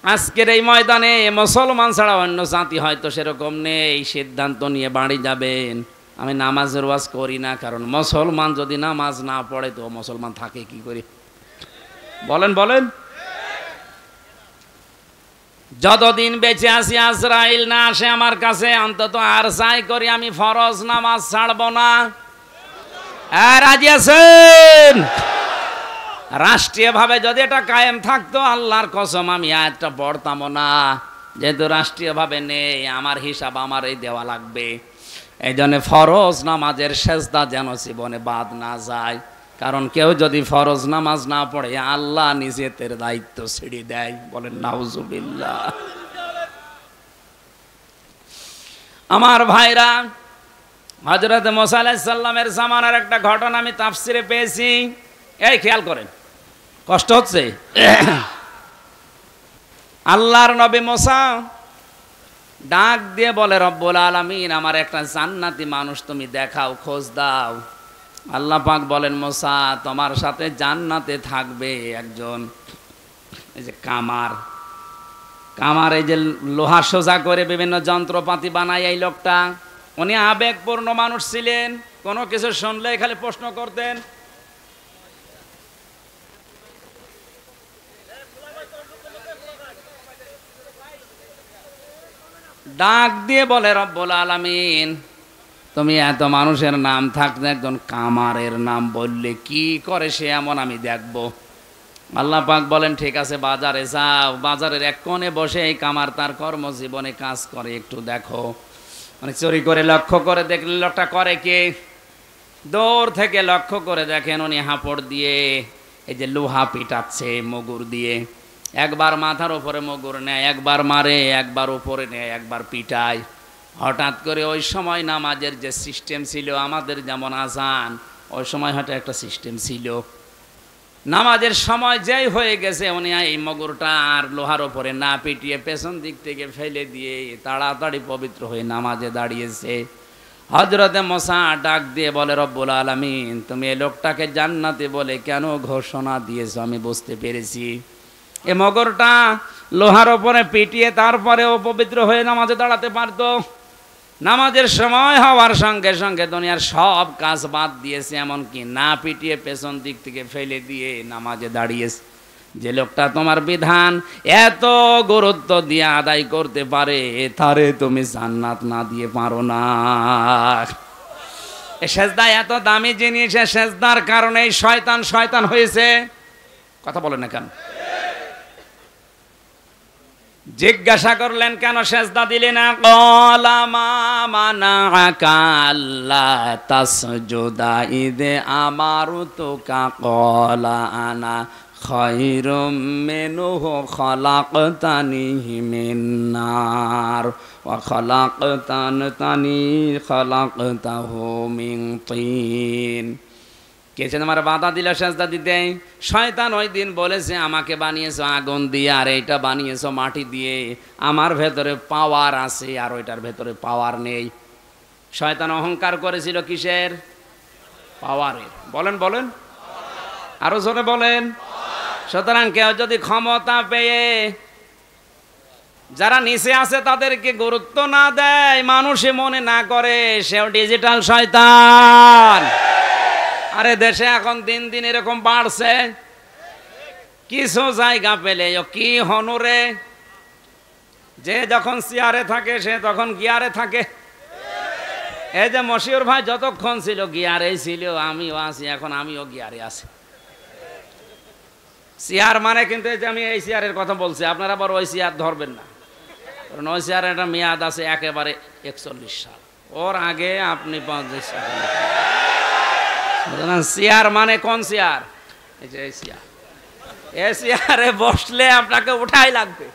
আজকের এই ময়দানে মুসলমান ছাড়া অন্য জাতি হয়তো সেরকম নেই, সিদ্ধান্ত নিয়ে বাড়ি যাবেন। আমি নামাজের ওয়াজ করি না, কারণ মুসলমান যদি নামাজ না পড়ে তো মুসলমান থাকে কি করে? বলেন বলেন। যতদিন বেঁচে আছি আজরাইল না আসে আমার কাছে, অন্তত আর যাই করি আমি ফরজ নামাজ ছাড়বো না। রাজি আছেন? রাষ্ট্রীয়ভাবে যদি এটা কায়েম থাকতো, আল্লাহর কসম আমি আয়াতটা পড়তাম না। যেহেতু রাষ্ট্রীয়ভাবে নেই, আমার হিসাব আমারই দেওয়া লাগবে। এই জন্য ফরজ নামাজের সিজদা যেন জীবনে বাদ না যায়। কারণ কেউ যদি ফরজ নামাজ না পড়ে, আল্লাহ নিজেদের দায়িত্ব ছেড়ে দেয়। বলেন নাউজুবিল্লাহ। আমার ভাইরা, হযরত মুসা আলাইহিস সালামের জামানার একটা ঘটনা আমি তাফসিরে পেয়েছি। এই খেয়াল করেন, কষ্ট হচ্ছে। আল্লাহর নবী মুসা ডাক দিয়ে বলে, রব্বুল আলামিন, আমার একটা জান্নাতি মানুষ তুমি দেখাও, খোঁজ দাও। আল্লাহ পাক বলেন, মুসা, তোমার সাথে জান্নাতে থাকবে একজন, এই যে কামার, এই যে লোহা সোজা করে বিভিন্ন যন্ত্রপাতি বানায় এই লোকটা, উনি আবেগপূর্ণ মানুষ ছিলেন। কোনো কিছু শুনলে খালি প্রশ্ন করতেন। ডাক দিয়ে বলে, রব্বুল আলামিন, তুমি এত মানুষের নাম থাকতে একজন কামারের নাম বললে, কি করে সে এমন আমি দেখব। আল্লাহ পাক বলেন, ঠিক আছে, বাজারে যাও, বাজারের এক কোণে বসে এই কামার তার কর্মজীবনে কাজ করে, একটু দেখো। মানে চুরি করে লক্ষ্য করে দেখলে লোকটা করে কে? দূর থেকে লক্ষ্য করে দেখেন উনি হাঁপড় দিয়ে এই যে লোহা পিটাচ্ছে মগুর দিয়ে। একবার মাথার উপরে মগুর নেয়, একবার মারে, একবার উপরে নেয়, একবার পিটায়। হঠাৎ করে ওই সময় নামাজের যে সিস্টেম ছিল, আমাদের যেমন আজান, ওই সময় হয়তো একটা সিস্টেম ছিল। নামাজের সময় যেই হয়ে গেছে, উনি এই মগুরটা আর লোহার উপরে না পিটিয়ে পেছন দিক থেকে ফেলে দিয়ে তাড়াতাড়ি পবিত্র হয়ে নামাজে দাঁড়িয়েছে। হযরতে মুসা ডাক দিয়ে বলে, রব্বুল আলামিন, তুমি এই লোকটাকে জান্নাতে বলে কেন ঘোষণা দিয়েছো আমি বুঝতে পেরেছি। এ মগরটা লোহার ওপরে পিটিয়ে তারপরেও পবিত্র হয়ে নামাজে দাঁড়াতে পারতো। নামাজের সময় হওয়ার সঙ্গে সঙ্গে দুনিয়ার সব কাজ বাদ দিয়েছে, এমনকি না পিটিয়ে পেছন দিক থেকে ফেলে দিয়ে নামাজে দাঁড়িয়েছে। যে লোকটা তোমার বিধান এত গুরুত্ব দিয়ে আদায় করতে পারে, তারে তুমি জান্নাত না দিয়ে পারো না। এই সেজদা এত দামি জিনিস, সেজদার কারণে শয়তান হয়েছে। কথা বলেন না কেন? জিজ্ঞাসা করলেন, কেন সেজদা দিলে না? ক্বালা মা মানাআকা আল্লা তাসজুদা ইয আমারতুকা ক্বালা আনা খায়রুম মিনহু খালাকতানি মিন নার ওয়া খালাকতাহু মিন তিন। কে যেন আমার বাধা দিল সেজদা দিতে? শয়তান ওই দিন বলেছে, আমাকে বানিয়েছো আগুন দিয়ে, আর এইটা বানিয়েছো মাটি দিয়ে। আমার ভেতরে পাওয়ার আছে আর ওইটার ভেতরে পাওয়ার নেই। শয়তান অহংকার করেছিল কিসের? পাওয়ারের। বলেন বলেন, আরো জোরে বলেন। সুতরাং কেউ যদি ক্ষমতা পেয়ে যারা নিচে আছে তাদেরকে গুরুত্ব না দেয়, মানুষে মনে না করে, সেও ডিজিটাল শয়তান। আরে দেশে এখন দিন দিন এরকম বাড়ছে, কিছু জায়গা পেলে কি হনুরে, যে যখন চেয়ারে থাকে সে তখন গিয়ারে থাকে। এই যে মশিউর ভাই যতক্ষণ ছিল গিয়ারেই ছিল, আমিও আছি এখন, আমিও গিয়ারে আছি। চেয়ার মানে কিন্তু এই যে আমি এই চেয়ারের কথা বলছি, আপনারা বড় ওই চেয়ার ধরবেন না, কারণ ওই চেয়ারের একটা মেয়াদ আছে একেবারে 41 সাল, ওর আগে আপনি 50 সাল। চেয়ার মানে কোন চেয়ার? এই যে এই চেয়ার, এই চেয়ারে বসলে আপনাকে উঠাই লাগবে,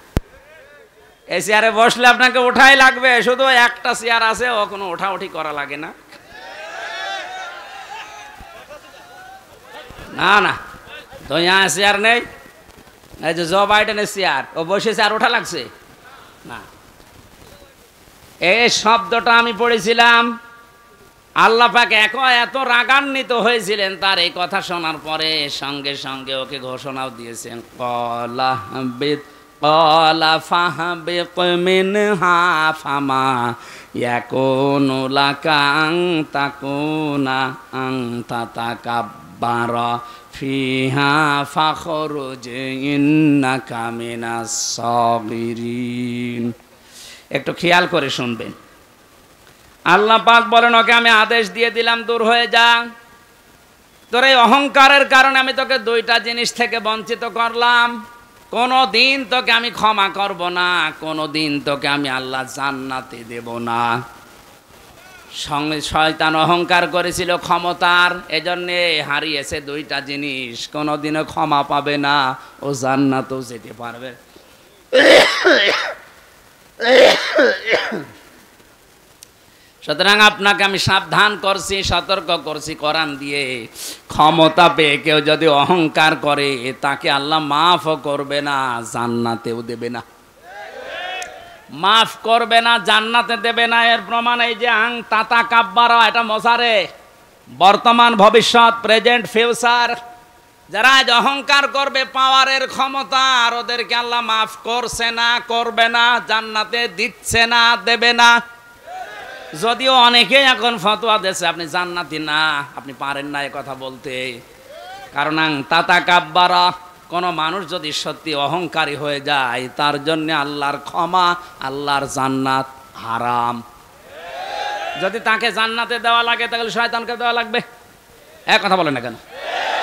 এই চেয়ারে বসলে আপনাকে উঠাই লাগবে। শুধু একটা চেয়ার আছে, ও কোনো ওঠাউঠি করা লাগে না। না না, তো यहाँ চেয়ার নেই, এই যে জো বাইডেনের চেয়ার, ও বসেছে আর ওঠা লাগছে না। এই শব্দটা আমি পড়েছিলাম, আল্লাহ পাক এত রাগান্বিত হয়েছিলেন তার এই কথা শোনার পরে, সঙ্গে সঙ্গে ওকে ঘোষণাও দিয়েছেন, ক্বালা ফাহবিত মিনহা ফামা ইয়াকুনু লাকা আন তাকুনা আনতা তাকাব্বারা ফিহা ফাখরুজ ইন্নাকা মিনাস সাগিরিন। একটু খেয়াল করে শুনবেন। আল্লাহ পাক বলেন, ওকে আমি আদেশ দিয়ে দিলাম, দূর হয়ে যা, তোর এই অহংকারের কারণে আমি তোকে দুইটা জিনিস থেকে বঞ্চিত করলাম। কোনো দিন তোকে আমি ক্ষমা করব না, কোনো দিন তোকে আমি আল্লাহ জান্নাতে দেব না। সঙ্গে শয়তান অহংকার করেছিল ক্ষমতার, এজন্যে হারিয়েছে দুইটা জিনিস, কোনোদিনও ক্ষমা পাবে না, ও জান্নাতেও যেতে পারবে। সুতরাং আপনাকে আমি সাবধান করছি, সতর্ক করছি কোরআন দিয়ে, ক্ষমতা পেয়ে কেউ যদি অহংকার করে তাকে আল্লাহ মাফও করবে না, জান্নাতেও দেবে না। মাফ করবে না, জান্নাতে দেবে না। এর প্রমাণ এই যে আং তাতা কাব্বারা, এটা মশারে বর্তমান ভবিষ্যৎ, প্রেজেন্ট ফিউচার। যারা আজ অহংকার করবে পাওয়ারের ক্ষমতা, আর ওদেরকে আল্লাহ মাফ করছে না, করবে না, জান্নাতে দিচ্ছে না, দেবে না। যদিও অনেকেই এখন ফতোয়া দিচ্ছে আপনি জান্নাতি না, আপনি পারেন না এ কথা বলতে, কারণ তাতা কাব্বারা, কোনো মানুষ যদি সত্যি অহংকারী হয়ে যায় তার জন্য আল্লাহর ক্ষমা, আল্লাহর জান্নাত হারাম। যদি তাকে জান্নাতে দেওয়া লাগে তাহলে শয়তানকে দেওয়া লাগবে। এক কথা বলে না কেন?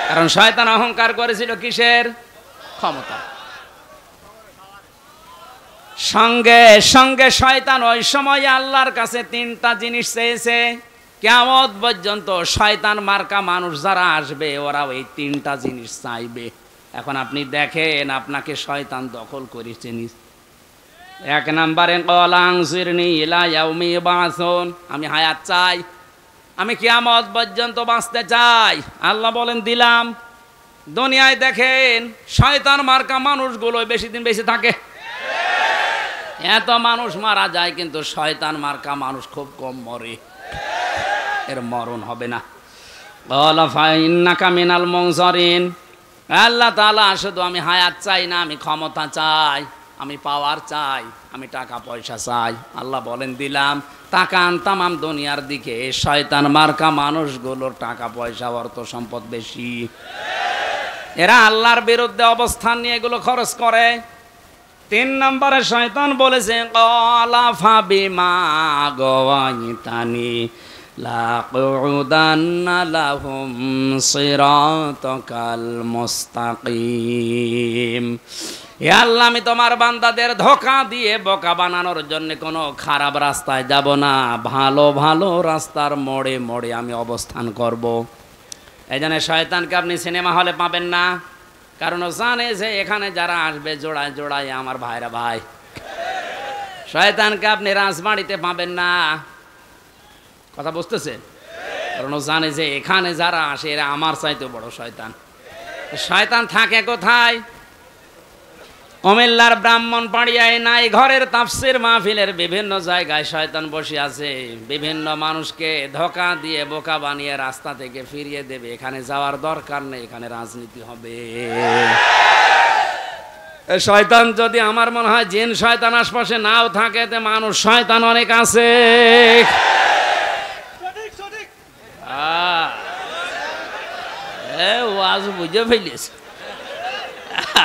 কারণ শয়তান অহংকার করেছিল কিসের? ক্ষমতা। সঙ্গে সঙ্গে শয়তান ওই সময় আল্লাহর কাছে তিনটা জিনিস চেয়েছে। কিয়ামত পর্যন্ত শয়তান মার্কা মানুষ যারা আসবে ওরা ওই তিনটা জিনিস চাইবে। এখন আপনি দেখেন আপনাকে শয়তান দখল করেছে। এক নম্বরে কলাংসিরনি ইলা ইয়াউমি ইউবাসুন, আমি হায়াত চাই, আমি কিয়ামত পর্যন্ত বাঁচতে চাই। আল্লাহ বলেন দিলাম। দুনিয়ায় দেখেন শয়তান মার্কা মানুষগুলো বেশি দিন বেশি থাকে, এত মানুষ মারা যায়, কিন্তু শয়তান মার্কা মানুষ খুব কম মরে, এর মরণ হবে না। ক্বালা ফাইন্নাকা মিনাল মুনজারিন, আল্লাহ তাআলা শুধু আমি হায়াত চাই না, আমি ক্ষমতা চাই, আমি পাওয়ার চাই, আমি টাকা পয়সা চাই। আল্লাহ বলেন দিলাম। তাকান তামাম দুনিয়ার দিকে, শয়তান মার্কা মানুষগুলোর টাকা পয়সা অর্থ সম্পদ বেশি, এরা আল্লাহর বিরুদ্ধে অবস্থান নিয়ে এগুলো খরচ করে। 3 নম্বরে শয়তান বলেছে ক্বালা ফাবিমা গাওয়াইতানি লাকুদান্না লাহুম সিরাতাকাল মুস্তাকিম। হে আল্লাহ, আমি তোমার বান্দাদের ধোঁকা দিয়ে বোকা বানানোর জন্য কোনো খারাপ রাস্তায় যাব না, ভালো ভালো রাস্তার মোড়ে মোড়ে আমি অবস্থান করব। এই জন্য শয়তানকে আপনি সিনেমা হলে পাবেন না, কারণ ও জানে যে এখানে যারা আসবে জোড়ায় জোড়ায় আমার ভাইরা ভাই। শয়তানকে আপনি রাজবাড়িতে পাবেন না, কথা বুঝতেছেন? কারণ ও জানে যে এখানে যারা আসে এরা আমার চাইতে বড় শয়তান। শয়তান থাকে কোথায়? কুমিল্লার ব্রাহ্মণবাড়িয়ায় নাই ঘরের তাফসির মাহফিলের বিভিন্ন জায়গায় শয়তান বসে আছে, বিভিন্ন মানুষকে ধোঁকা দিয়ে বোকা বানিয়ে রাস্তা থেকে ফিরিয়ে দেবে। এখানে যাওয়ার দরকার নেই, এখানে রাজনীতি হবে। শয়তান যদি আমার মনে হয় জিন শয়তান আশপাশে নাও থাকে, তে মানুষ শয়তান অনেক আছে। ওয়াজ বুঝে ফেলিস,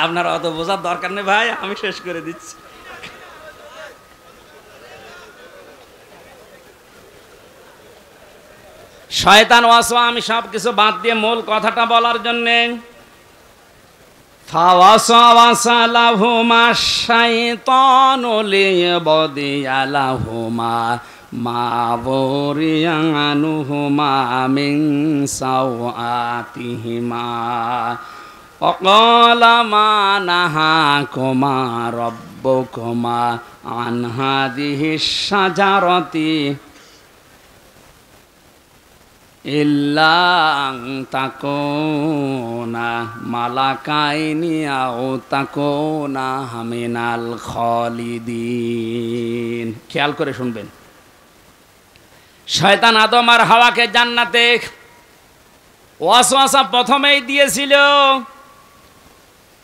আপনার অত বোঝার দরকার নেই ভাই, আমি শেষ করে দিচ্ছি। শয়তান ওয়াসওয়াসা, আমি সব কিছু বাদ দিয়ে মূল কথাটা বলার জন্যে, ফাওয়াসওয়াসা লাহুমা শাইতানু লিয়াবদিয়া লাহুমা মা বুরিয়া আনহুমা মিন সাওআতিহিমা وقال ما نهاكما ربكما عن هذه الشجرة إلا أن تكونا ملكين أو تكونا من الخالدين। খেয়াল করে শুনবেন, শয়তান আদম আর হাওয়াকে জান্নাতে ওয়াসওয়াসা প্রথমেই দিয়েছিল।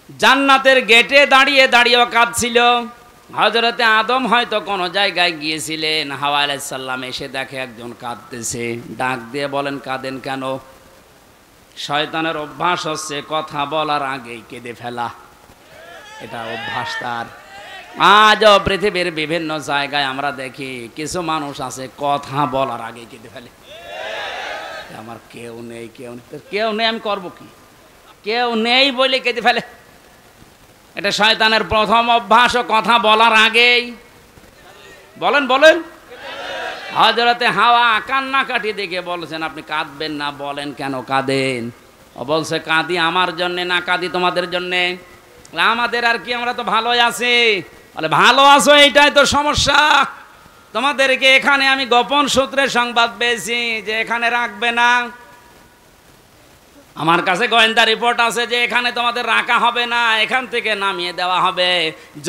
জান্নাতের গেটে দাঁড়িয়ে দাঁড়িয়ে কাঁদছিল। হযরতে আদম হয়তো কোনো জায়গায় গিয়েছিলেন, হাওয়া আলাইহিস সালাম এসে দেখে একজন কাঁদতেছে, ডাক দিয়ে বলেন কাঁদেন কেন? শয়তানের অভ্যাস হচ্ছে কথা বলার আগেই কেঁদে ফেলা, এটা অভ্যাস তার। আজও পৃথিবীর বিভিন্ন জায়গায় আমরা দেখি কিছু মানুষ আছে কথা বলার আগেই কেঁদে ফেলে। আমার কেউ নেই, কেউ নেই, কেউ নেই, আমি করবো কি? কেউ নেই বলে কেঁদে ফেলে। এটা শয়তানের প্রথম অভ্যাস, কথা বলার আগেই। বলেন বলেন। হযরতে হাওয়া কান্নাকাটি দেখে বলছেন আপনি কাঁদবেন না, বলেন কেন কাঁদেন? ও বলছে কাঁদি আমার জন্যে না, কাঁদি তোমাদের জন্যে। আমাদের আর কি, আমরা তো ভালোই আছি। বলে ভালো আছো এইটাই তো সমস্যা। তোমাদেরকে এখানে আমি গোপন সূত্রে সংবাদ পেয়েছি যে এখানে রাখবে না। আমার কাছে গোয়েন্দা রিপোর্ট আছে যে এখানে তোমাদের রাখা হবে না, এখান থেকে নামিয়ে দেওয়া হবে।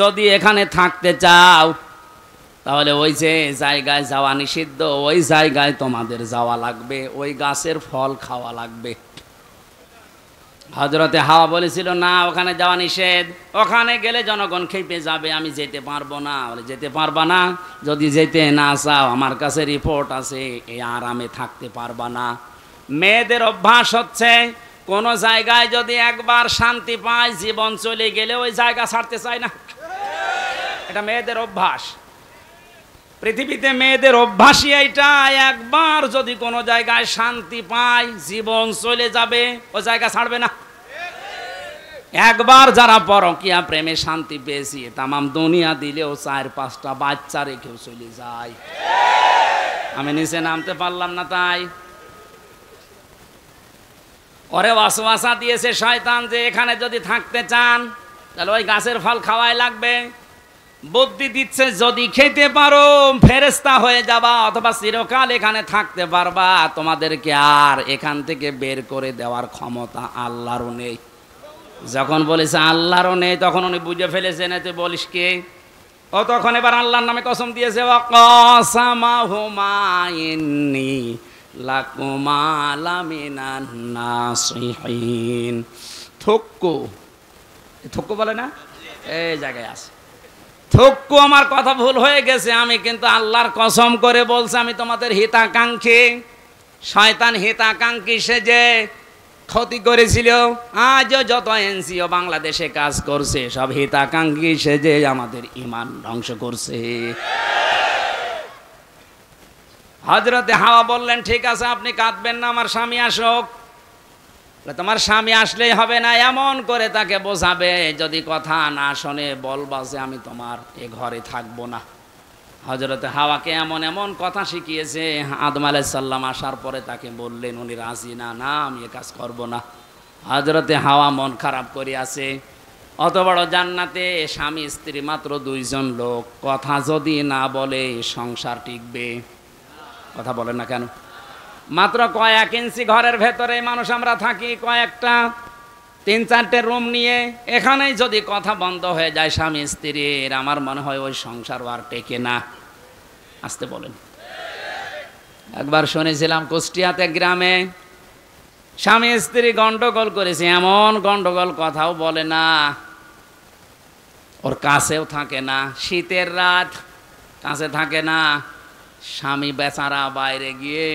যদি এখানে থাকতে চাও তাহলে ওই যে জায়গায় যাওয়া নিষিদ্ধ, ওই জায়গায় তোমাদের যাওয়া লাগবে, ওই গাছের ফল খাওয়া লাগবে। হযরতে হাওয়া বলেছিল না, ওখানে যাওয়া নিষেধ, ওখানে গেলে জনগণ খেপে যাবে, আমি যেতে পারবো না। বলে যেতে পারবা না? যদি যেতে না চাও আমার কাছে রিপোর্ট আছে, এই আরামে থাকতে পারবা না। মেয়েদের অভ্যাস হচ্ছে কোন জায়গায় যদি একবার শান্তি পায়, জীবন চলে গেলে ওই জায়গা ছাড়তে চায় না। এটা মেয়েদের অভ্যাস। পৃথিবীতে মেয়েদের অভ্যাসই এইটা, একবার যদি কোনো জায়গায় শান্তি পায়, জীবন চলে যাবে, ওই জায়গা ছাড়বে না। একবার যারা পরকীয়া প্রেমে শান্তি পেয়েছি, তামাম দুনিয়া দিলেও 4-5টা বাচ্চা রেখেও চলে যায়। আমি নিচে নামতে পারলাম না তাই। ওরে ওয়াসওয়াসা দিয়েছে শয়তান যে এখানে যদি থাকতে চান তাহলে ওই গাছের ফল খাওয়াই লাগবে। বুদ্ধি দিচ্ছে যদি খেতে পারো ফেরেশতা হয়ে যাবা, অথবা চিরকাল এখানে থাকতে পারবা, তোমাদেরকে আর এখান থেকে বের করে দেওয়ার ক্ষমতা আল্লাহরও নেই। যখন বলেছে আল্লাহরও নেই, তখন উনি বুঝে ফেলেছেন তুই বলিস কে। ও তখন এবার আল্লাহর নামে কসম দিয়েছে, ওয়াকাসামাহুমা ইন্নী লাকুমা লামিনান নাসিহিন। থুক্কু, থুক্কু বলে না, এই জায়গায় আছে থুক্কু, আমার কথা ভুল হয়ে গেছে, আমি কিন্তু আল্লাহর কসম করে বলছি আমি তোমাদের হিতাকাঙ্ক্ষী। শয়তান হিতাকাঙ্ক্ষী সেজে ক্ষতি করেছিল। আজও যত এনজিও বাংলাদেশে কাজ করছে সব হিতাকাঙ্ক্ষী সেজে আমাদের ঈমান ধ্বংস করছে। হযরতে হাওয়া বললেন ঠিক আছে আপনি কাঁদবেন না, আমার স্বামী আসুক। তোমার স্বামী আসলেই হবে না, এমন করে তাকে বোঝাবে, যদি কথা না শোনে বলবা যে আমি তোমার এ ঘরে থাকবো না। হযরতে হাওয়াকে এমন এমন কথা শিখিয়েছে, আদম আলাইহিস সালাম আসার পরে তাকে বললেন, উনি রাজি না, না আমি এ কাজ করব না। হযরতে হাওয়া মন খারাপ করে আছে। অত বড় জান্নাতে স্বামী স্ত্রী মাত্র 2 জন লোক, কথা যদি না বলে সংসার টিকবে? কথা বলেন না কেন? মাত্র কয়েক ইঞ্চি ঘরের ভেতরে মানুষ আমরা থাকি, কয়েকটা 3-4টে রুম নিয়ে এখানেই যদি কথা বন্ধ হয়ে যায় স্বামী স্ত্রীর, আমার মনে হয় ওই সংসার আর টেকে না। আসতে বলেন। একবার শুনেছিলাম কুষ্টিয়াতে গ্রামে স্বামী স্ত্রী গন্ডগোল করেছে, এমন গন্ডগোল কথাও বলে না, ওর কাছেও থাকে না, শীতের রাত কাছে থাকে না, স্বামী বেচারা বাইরে গিয়ে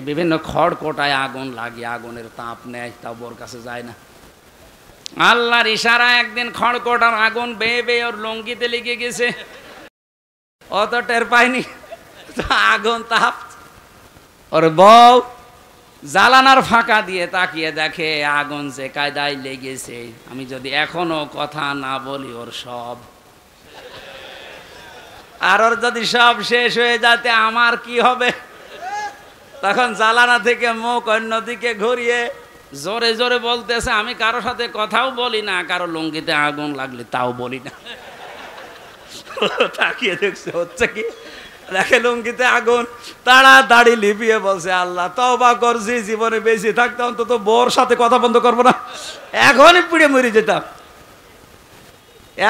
বিভিন্ন খড়কোটায় আগুন লাগিয়ে আগুনের তাপ নেয়, তাও ওর কাছে যায় না। আল্লাহর ইশারা একদিন খড়কোটার আগুন বেয়ে বেয়ে ওর লঙ্গিতে লেগে গেছে, অত টের পায়নি, আগুন তাপ। ওর বউ জ্বালানার ফাঁকা দিয়ে তাকিয়ে দেখে আগুন যে কায়দায় লেগেছে, আমি যদি এখনো কথা না বলি ওর সব, আর ওর যদি সব শেষ হয়ে যাতে আমার কি হবে। তখন জ্বালানা থেকে মুখ অন্যদিকে ঘুরিয়ে জোরে জোরে বলতেছে, আমি কারো সাথে কথাও বলি না, কারো লুঙ্গিতে আগুন লাগলে তাও বলি না। তাকিয়ে দেখছে হচ্ছে কি, দেখে লুঙ্গিতে আগুন, তাড়াতাড়ি লিপিয়ে বলছে, আল্লাহ তওবা করছি, জীবনে বেশি থাকতে অন্তত বউর সাথে কথা বন্ধ করবো না, এখনই পুড়ে মরে যেতাম।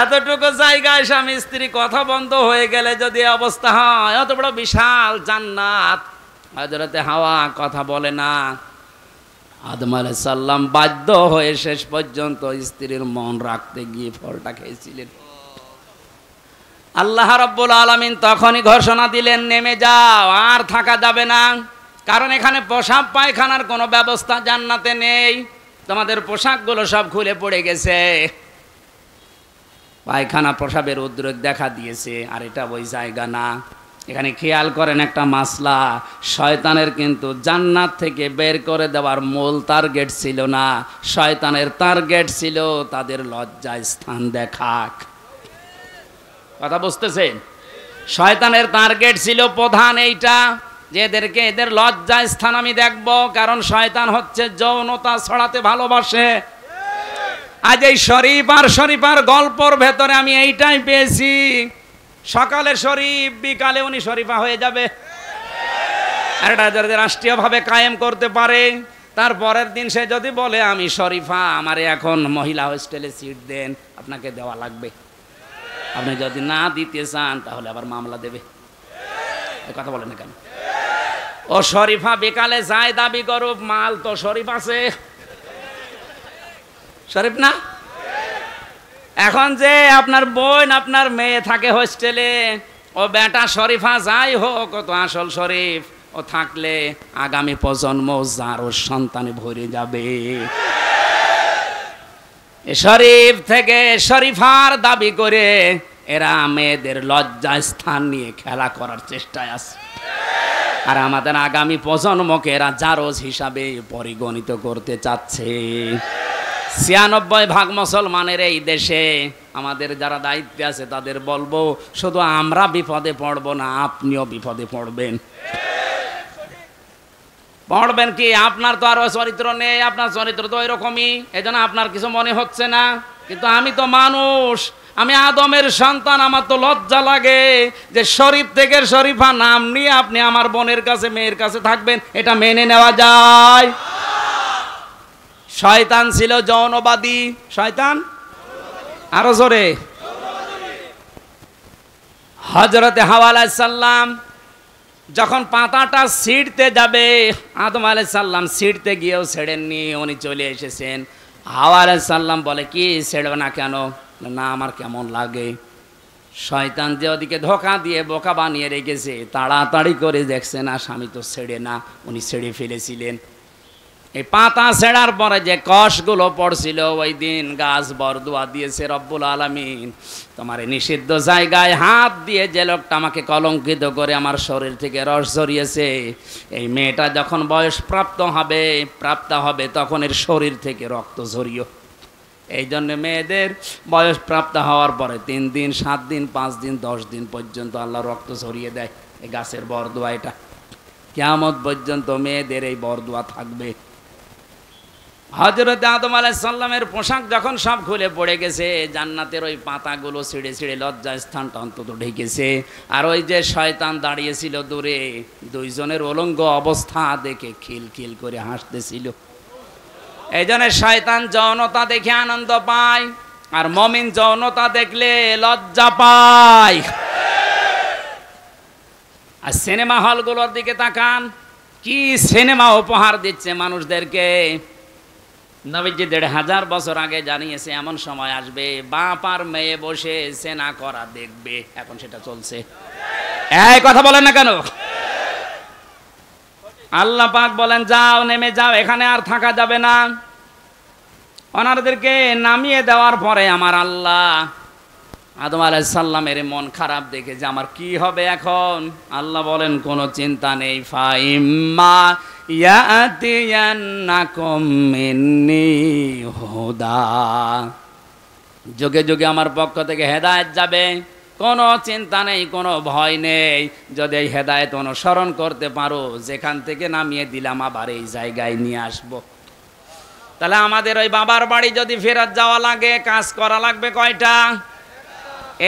এতটুকু জায়গায় স্বামী স্ত্রী কথা বন্ধ হয়ে গেলে যদি অবস্থা হয়, অত বড় বিশাল জান্নাত, হযরতে হাওয়া কথা বলে না, আদম আলাইহিস সালাম বাধ্য হয়ে শেষ পর্যন্ত স্ত্রীর মন রাখতে গিয়ে ফলটা খেয়েছিলেন। আল্লাহ রাব্বুল আলামিন তখনই ঘোষণা দিলেন, নেমে যাও, আর থাকা যাবে না, কারণ এখানে পেশাব পায়খানার কোনো ব্যবস্থা জান্নাতে নেই, তোমাদের পোশাকগুলো সব খুলে পড়ে গেছে, পায়খানা প্রসাবের উদ্রেক দেখা দিয়েছে, আর এটা ওই জায়গা না। এখানে খেয়াল করেন একটা মাসলা, শয়তানের কিন্তু জান্নাত থেকে বের করে দেওয়ার মূল টার্গেট ছিল না, শয়তানের টার্গেট ছিল তাদের লজ্জায় স্থান দেখাক। কথা বুঝতেছেন? শয়তানের টার্গেট ছিল প্রধান এইটা, যে এদেরকে এদের লজ্জায় স্থান আমি দেখব, কারণ শয়তান হচ্ছে যৌনতা ছড়াতে ভালোবাসে। আজ এই শরীফার গল্পর ভেতরে আমি এইটাই পেয়েছি, সকালে শরীফ, বিকালে উনি শরীফা হয়ে যাবে, আর এটা যদি রাষ্ট্রীয়ভাবে কায়েম করতে পারে, তারপরের দিন সে যদি বলে আমি শরীফা, আমারে এখন মহিলা হোস্টেলে সিট দেন, আপনাকে দেওয়া লাগবে, আপনি যদি না দিতে চান তাহলে আবার মামলা দেবে। এই কথা বলেন না কেন? ও শরীফা বিকালে যায় দাবি করুক, মাল তো শরীফ আছে, শরীফ না। এখন যে আপনার বোন আপনার মেয়ে থাকে হোস্টেলে, ও বেটা শরীফা যাই হোক, ও তো আসল শরীফ, ও থাকলে আগামী প্রজন্ম যার ওর সন্তানে ভরে যাবে। শরীফ থেকে শরীফার দাবি করে এরা মেয়েদের লজ্জা স্থান নিয়ে খেলা করার চেষ্টায় আছে, আর আমাদের আগামী প্রজন্মকে এরা জারজ হিসাবে পরিগণিত করতে চাচ্ছে। 96% মুসলমানের এই দেশে আমাদের যারা দায়িত্বে আছে তাদের বলবো, শুধু আমরা বিপদে পড়ব না, আপনিও বিপদে পড়বেন। পড়বেন কি? আপনার তো আরো চরিত্র নেই, আপনার চরিত্র তো এরকমই, এই জন্য আপনার কিছু মনে হচ্ছে না, কিন্তু আমি তো মানুষ, আমি আদমের সন্তান, আমার তো লজ্জা লাগে যে শরীফ থেকে শরীফা নাম নিয়ে আপনি আমার বোনের কাছে মেয়ের কাছে থাকবেন, এটা মেনে নেওয়া যায়? শয়তান ছিল যৌনবাদী, শয়তান আরো জোরে। হযরতে হাওয়া আলাইহিস সালাম যখন পাতাটা ছিঁড়তে যাবে, আদম আলাইহিস সালাম ছিঁড়তে গিয়েও ছেড়েননি, উনি চলে এসেছেন। হাওয়া আলাইহিস সালাম বলে, কি ছেড়বে না কেন? না, আমার কেমন লাগে। শয়তান যে ওদিকে ধোঁকা দিয়ে বোকা বানিয়ে রেখেছে, তাড়াতাড়ি করে দেখছে না স্বামী তো ছেড়ে না, উনি ছেড়ে ফেলেছিলেন। এই পাতা ছেড়ার পরে যে কষগুলো পড়ছিল, ওই দিন গাছ বরদুয়া দিয়েছে রব্বুল আলামিন, তোমার নিষিদ্ধ জায়গায় হাত দিয়ে যে লোকটা আমাকে কলঙ্কিত করে আমার শরীর থেকে রস ঝরিয়েছে, এই মেয়েটা যখন বয়স প্রাপ্ত হবে তখন এর শরীর থেকে রক্ত ঝরিও। এই জন্য মেয়েদের বয়স প্রাপ্ত হওয়ার পরে 3 দিন, 7 দিন, 5 দিন, 10 দিন পর্যন্ত আল্লাহ রক্ত ঝরিয়ে দেয়। এই গাছের বরদুয়া, এটা কিয়ামত পর্যন্ত মেয়েদের এই বরদুয়া থাকবে। হযরত আদম আলাইহিস সালামের পোশাক যখন সব খুলে পড়ে গেছে, জান্নাতের ওই পাতাগুলো ছিঁড়ে ছিঁড়ে লজ্জা স্থানটা অন্তত ঢেকেছে, আর ওই যে শয়তান দাঁড়িয়েছিল দূরে, দুইজনের উলঙ্গ অবস্থা দেখে খিলখিল করে হাসতেছিল। এই জন্য শয়তান যৌনতা দেখে আনন্দ পায়, আর মুমিন যৌনতা দেখলে লজ্জা পায়। আর সিনেমা হলগুলোর দিকে তাকান, কি সিনেমা উপহার দিচ্ছে মানুষদেরকে। নবীজি ১৫০০ বছর আগে জানিয়েছে এমন সময় আসবে বাপ আর মেয়ে বসে সেনা করা দেখবে। এখন সেটা চলছে। এই কথা বলেন না কেন? আল্লাহ পাক বলেন যাও, নেমে যাও, এখানে আর থাকা যাবে না। ওনাদেরকে নামিয়ে দেওয়ার পরে আমার আল্লাহ আদম আলাইহিস সালামের মন খারাপ দেখে যে আমার কি হবে এখন। আল্লাহ বলেন কোনো চিন্তা নেই, ফাইম্মা ইয়াতিয়ান্নাকুম মিন্নি হুদা, যুগে যুগে আমার পক্ষ থেকে হেদায়েত যাবে, কোনো চিন্তা নেই, কোনো ভয় নেই। যদি এই হেদায়েত অনুসরণ করতে পারো, যেখান থেকে নামিয়ে দিলাম আবার এই জায়গায় নিয়ে আসবো। তাহলে আমাদের ওই বাবার বাড়ি যদি ফেরত যাওয়া লাগে, কাজ করা লাগবে কয়টা?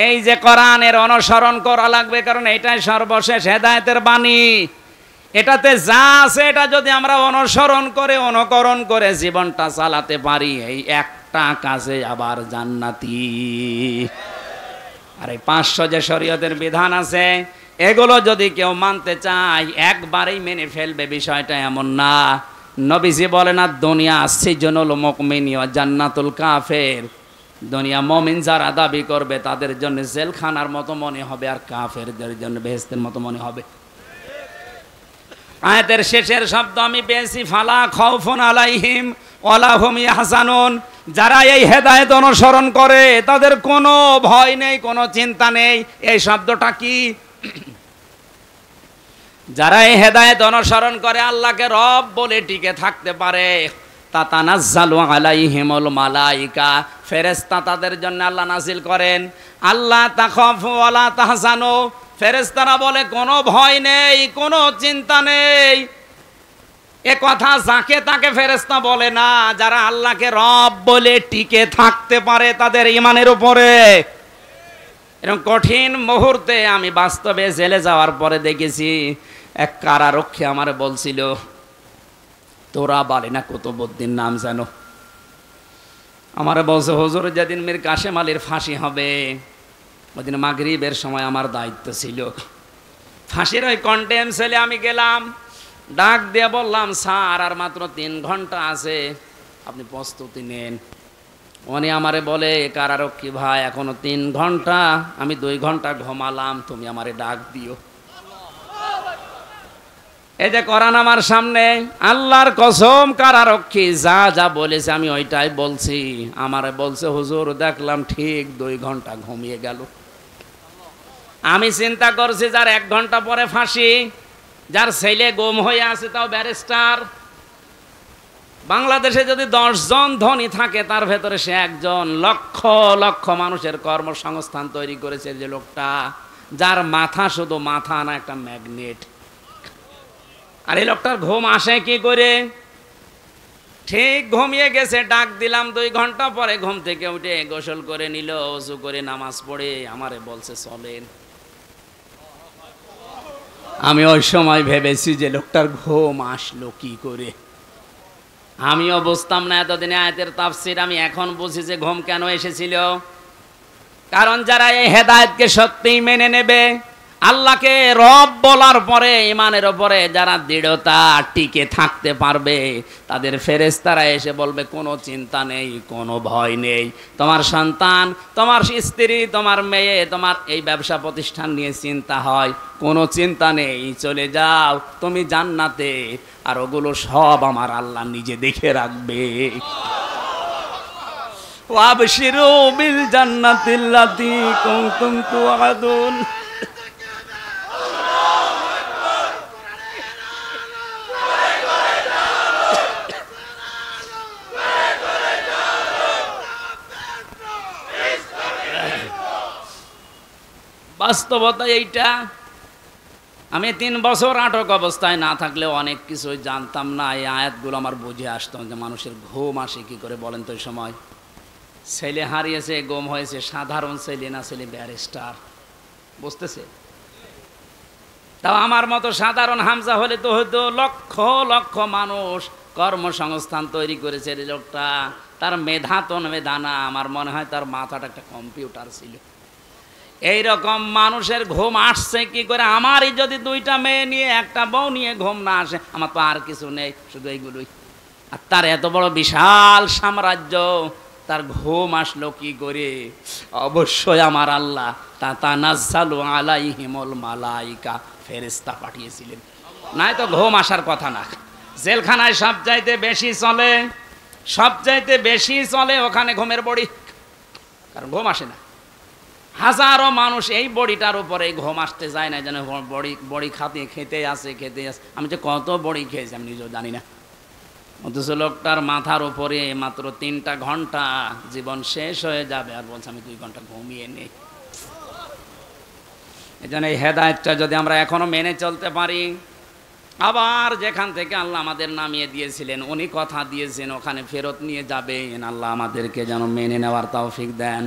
এই যে কোরআনের অনুসরণ করা লাগবে, কারণ এটাই সর্বশেষ হেদায়েতের বাণী। এটাতে যা আছে এটা যদি আমরা অনুসরণ করে অনুকরণ করে জীবনটা চালাতে পারি, এই একটা কাজে আবার জান্নাতি। আর এই 500 যে শরীয়তের বিধান আছে, এগুলো যদি কেউ মানতে চায় একবারেই মেনে ফেলবে, বিষয়টা এমন না। নবীজি বলেন না দুনিয়া সিজনুল মুমিন ওয়া জান্নাতুল কাফের, দুনিয়া মুমিন যারা দাবি করবে তাদের জন্য জেলখানার মতো মনে হবে, আর কাফেরদের জন্য বেহেশতের মতো মনে হবে। আয়াতের শেষের শব্দ আমি পেয়েছি ফালা খাউফুন আলাইহিম ওয়ালা হুম ইয়াহজানুন, যারা এই হেদায়েত অনুসরণ করে তাদের কোনো ভয় নেই, কোনো চিন্তা নেই। এই শব্দটা কি? যারা এই হেদায়েত অনুসরণ করে আল্লাহকে রব বলে টিকে থাকতে পারে, তাতানাজ্জালু আলাইহিমুল মালাইকা, ফেরেশতা তাদের জন্য আল্লাহ নাজিল করেন। আল্লাহ তাখাফু ওয়ালা তাহজানু, ফেরেশতারা বলে কোনো ভয় নেই, কোনো চিন্তা নেই। এ কথা যাকে তাকে ফেরেশতা বলে না, যারা আল্লাহকে রব বলে টিকে থাকতে পারে তাদের ঈমানের উপরে। এরকম কঠিন মুহূর্তে আমি বাস্তবে জেলে যাওয়ার পরে দেখেছি, এক কারারক্ষী আমার বলছিল, তোরা বলে না কুতুবউদ্দিন নাম জানো, আমার বলছে হুজুর যেদিন মীর কাশেম আলীর ফাঁসি হবে ওইদিন মাগরিবের সময় আমার দায়িত্ব ছিল। ফাঁসির ওই কন্টেম সেলে আমি গেলাম, ডাক দিয়ে বললাম স্যার আর মাত্র 3 ঘন্টা আছে, আপনি প্রস্তুতি নেন। উনি আমারে বলে কারারক্ষী ভাই এখনো 3 ঘন্টা, আমি 2 ঘন্টা ঘুমালাম, তুমি আমারে ডাক দিও। এই যে কোরআন আমার সামনে, আল্লাহর কসম কারারক্ষী যা যা বলেছে আমি ওইটাই বলছি। আমারে বলছে হুজুর দেখলাম ঠিক 2 ঘন্টা ঘুমিয়ে গেল। আমি চিন্তা করছি যার 1 ঘন্টা পরে ফাঁসি, যার ছেলে গুম হয়ে আছে তাও ব্যারিস্টার, বাংলাদেশে যদি 10 জন ধনী থাকে তার ভেতরে সে একজন, লক্ষ লক্ষ মানুষের কর্মসংস্থান তৈরি করেছে যে লোকটা, যার মাথা শুধু মাথা না একটা ম্যাগনেট। আর এই লোকটার ঘুম আসে কি করে? ঠিক ঘুমিয়ে গেছে, ডাক দিলাম 2 ঘন্টা পরে ঘুম থেকে উঠে গোসল করে নিল, ওযু করে নামাজ পড়ে আমারে বলছে চলেন। আমি ওই সময় ভেবেছি যে লোকটার ঘুম আসলো কি করে। আমিও বুঝতাম না এতদিনে আয়াতের তাফসীর, আমি এখন বুঝি যে ঘুম কেন এসেছিল। কারণ যারা এই হেদায়েতকে সত্যিই মেনে নেবে, আল্লাহকে রব বলার পরে ঈমানের উপরে যারা দৃঢ়তা টিকে থাকতে পারবে, তাদের ফেরেশতারা এসে বলবে কোনো চিন্তা নেই, কোনো ভয় নেই। তোমার সন্তান, তোমার স্ত্রী, তোমার মেয়ে, তোমার এই ব্যবসা প্রতিষ্ঠান নিয়ে চিন্তা হয়, কোনো চিন্তা নেই, চলে যাও তুমি জান্নাতে, আর ওগুলো সব আমার আল্লাহ নিজে দেখে রাখবে। ওয়াবশিরু বিল জান্নাতিল্লাতী কুনতুম তুআদুন। বাস্তবতা এইটা। আমি 3 বছর আটক অবস্থায় না থাকলেও অনেক কিছু জানতাম না। এই আয়াতগুলো আমার বুঝে আসতো যে মানুষের ঘুম আসে কি করে বলেন তো। ওই সময় ছেলে হারিয়েছে, গুম হয়েছে, সাধারণ ছেলে না, ছেলে ব্যারিস্টার, বুঝতেছে? তাও আমার মতো সাধারণ হামজা হলে তো হয়তো লক্ষ লক্ষ মানুষ কর্মসংস্থান তৈরি করেছে এই লোকটা। তার মেধা তো মেধা না, আমার মনে হয় তার মাথাটা একটা কম্পিউটার ছিল। এইরকম মানুষের ঘুম আসছে কি করে? আমারই যদি দুইটা মেয়ে নিয়ে একটা বউ নিয়ে ঘুম না আসে, আমার তো আর কিছু নেই, শুধু এইগুলোই। আর তার এত বড় বিশাল সাম্রাজ্য, তার ঘুম আসলো কি করে? অবশ্যই আমার আল্লাহ তাতানাজ্জালু আলাইহিমুল মালাইকা, ফেরেশতা পাঠিয়েছিলেন, নাই তো ঘুম আসার কথা না। জেলখানায় সবচাইতে বেশি চলে, সবচাইতে বেশি চলে ওখানে ঘুমের বড়ি, কারণ ঘুম আসে না। হাজারো মানুষ এই বড়িটার উপরে ঘুম আসতে যায় না, যেন বড়ি খেতে আসে। আমি যে কত বড়ি খেয়েছি আমি নিজেও জানি না। অথচ লোকটার মাথার উপরে মাত্র 3টা ঘন্টা, জীবন শেষ হয়ে যাবে, আর বলছে আমি 2 ঘন্টা ঘুমিয়ে নেই। এই জন্য এই হেদায়েতটা যদি আমরা এখনো মেনে চলতে পারি, আবার যেখান থেকে আল্লাহ আমাদের নামিয়ে দিয়েছিলেন, উনি কথা দিয়েছেন ওখানে ফেরত নিয়ে যাবেন, আল্লাহ আমাদেরকে যেন মেনে নেওয়ার তৌফিক দেন।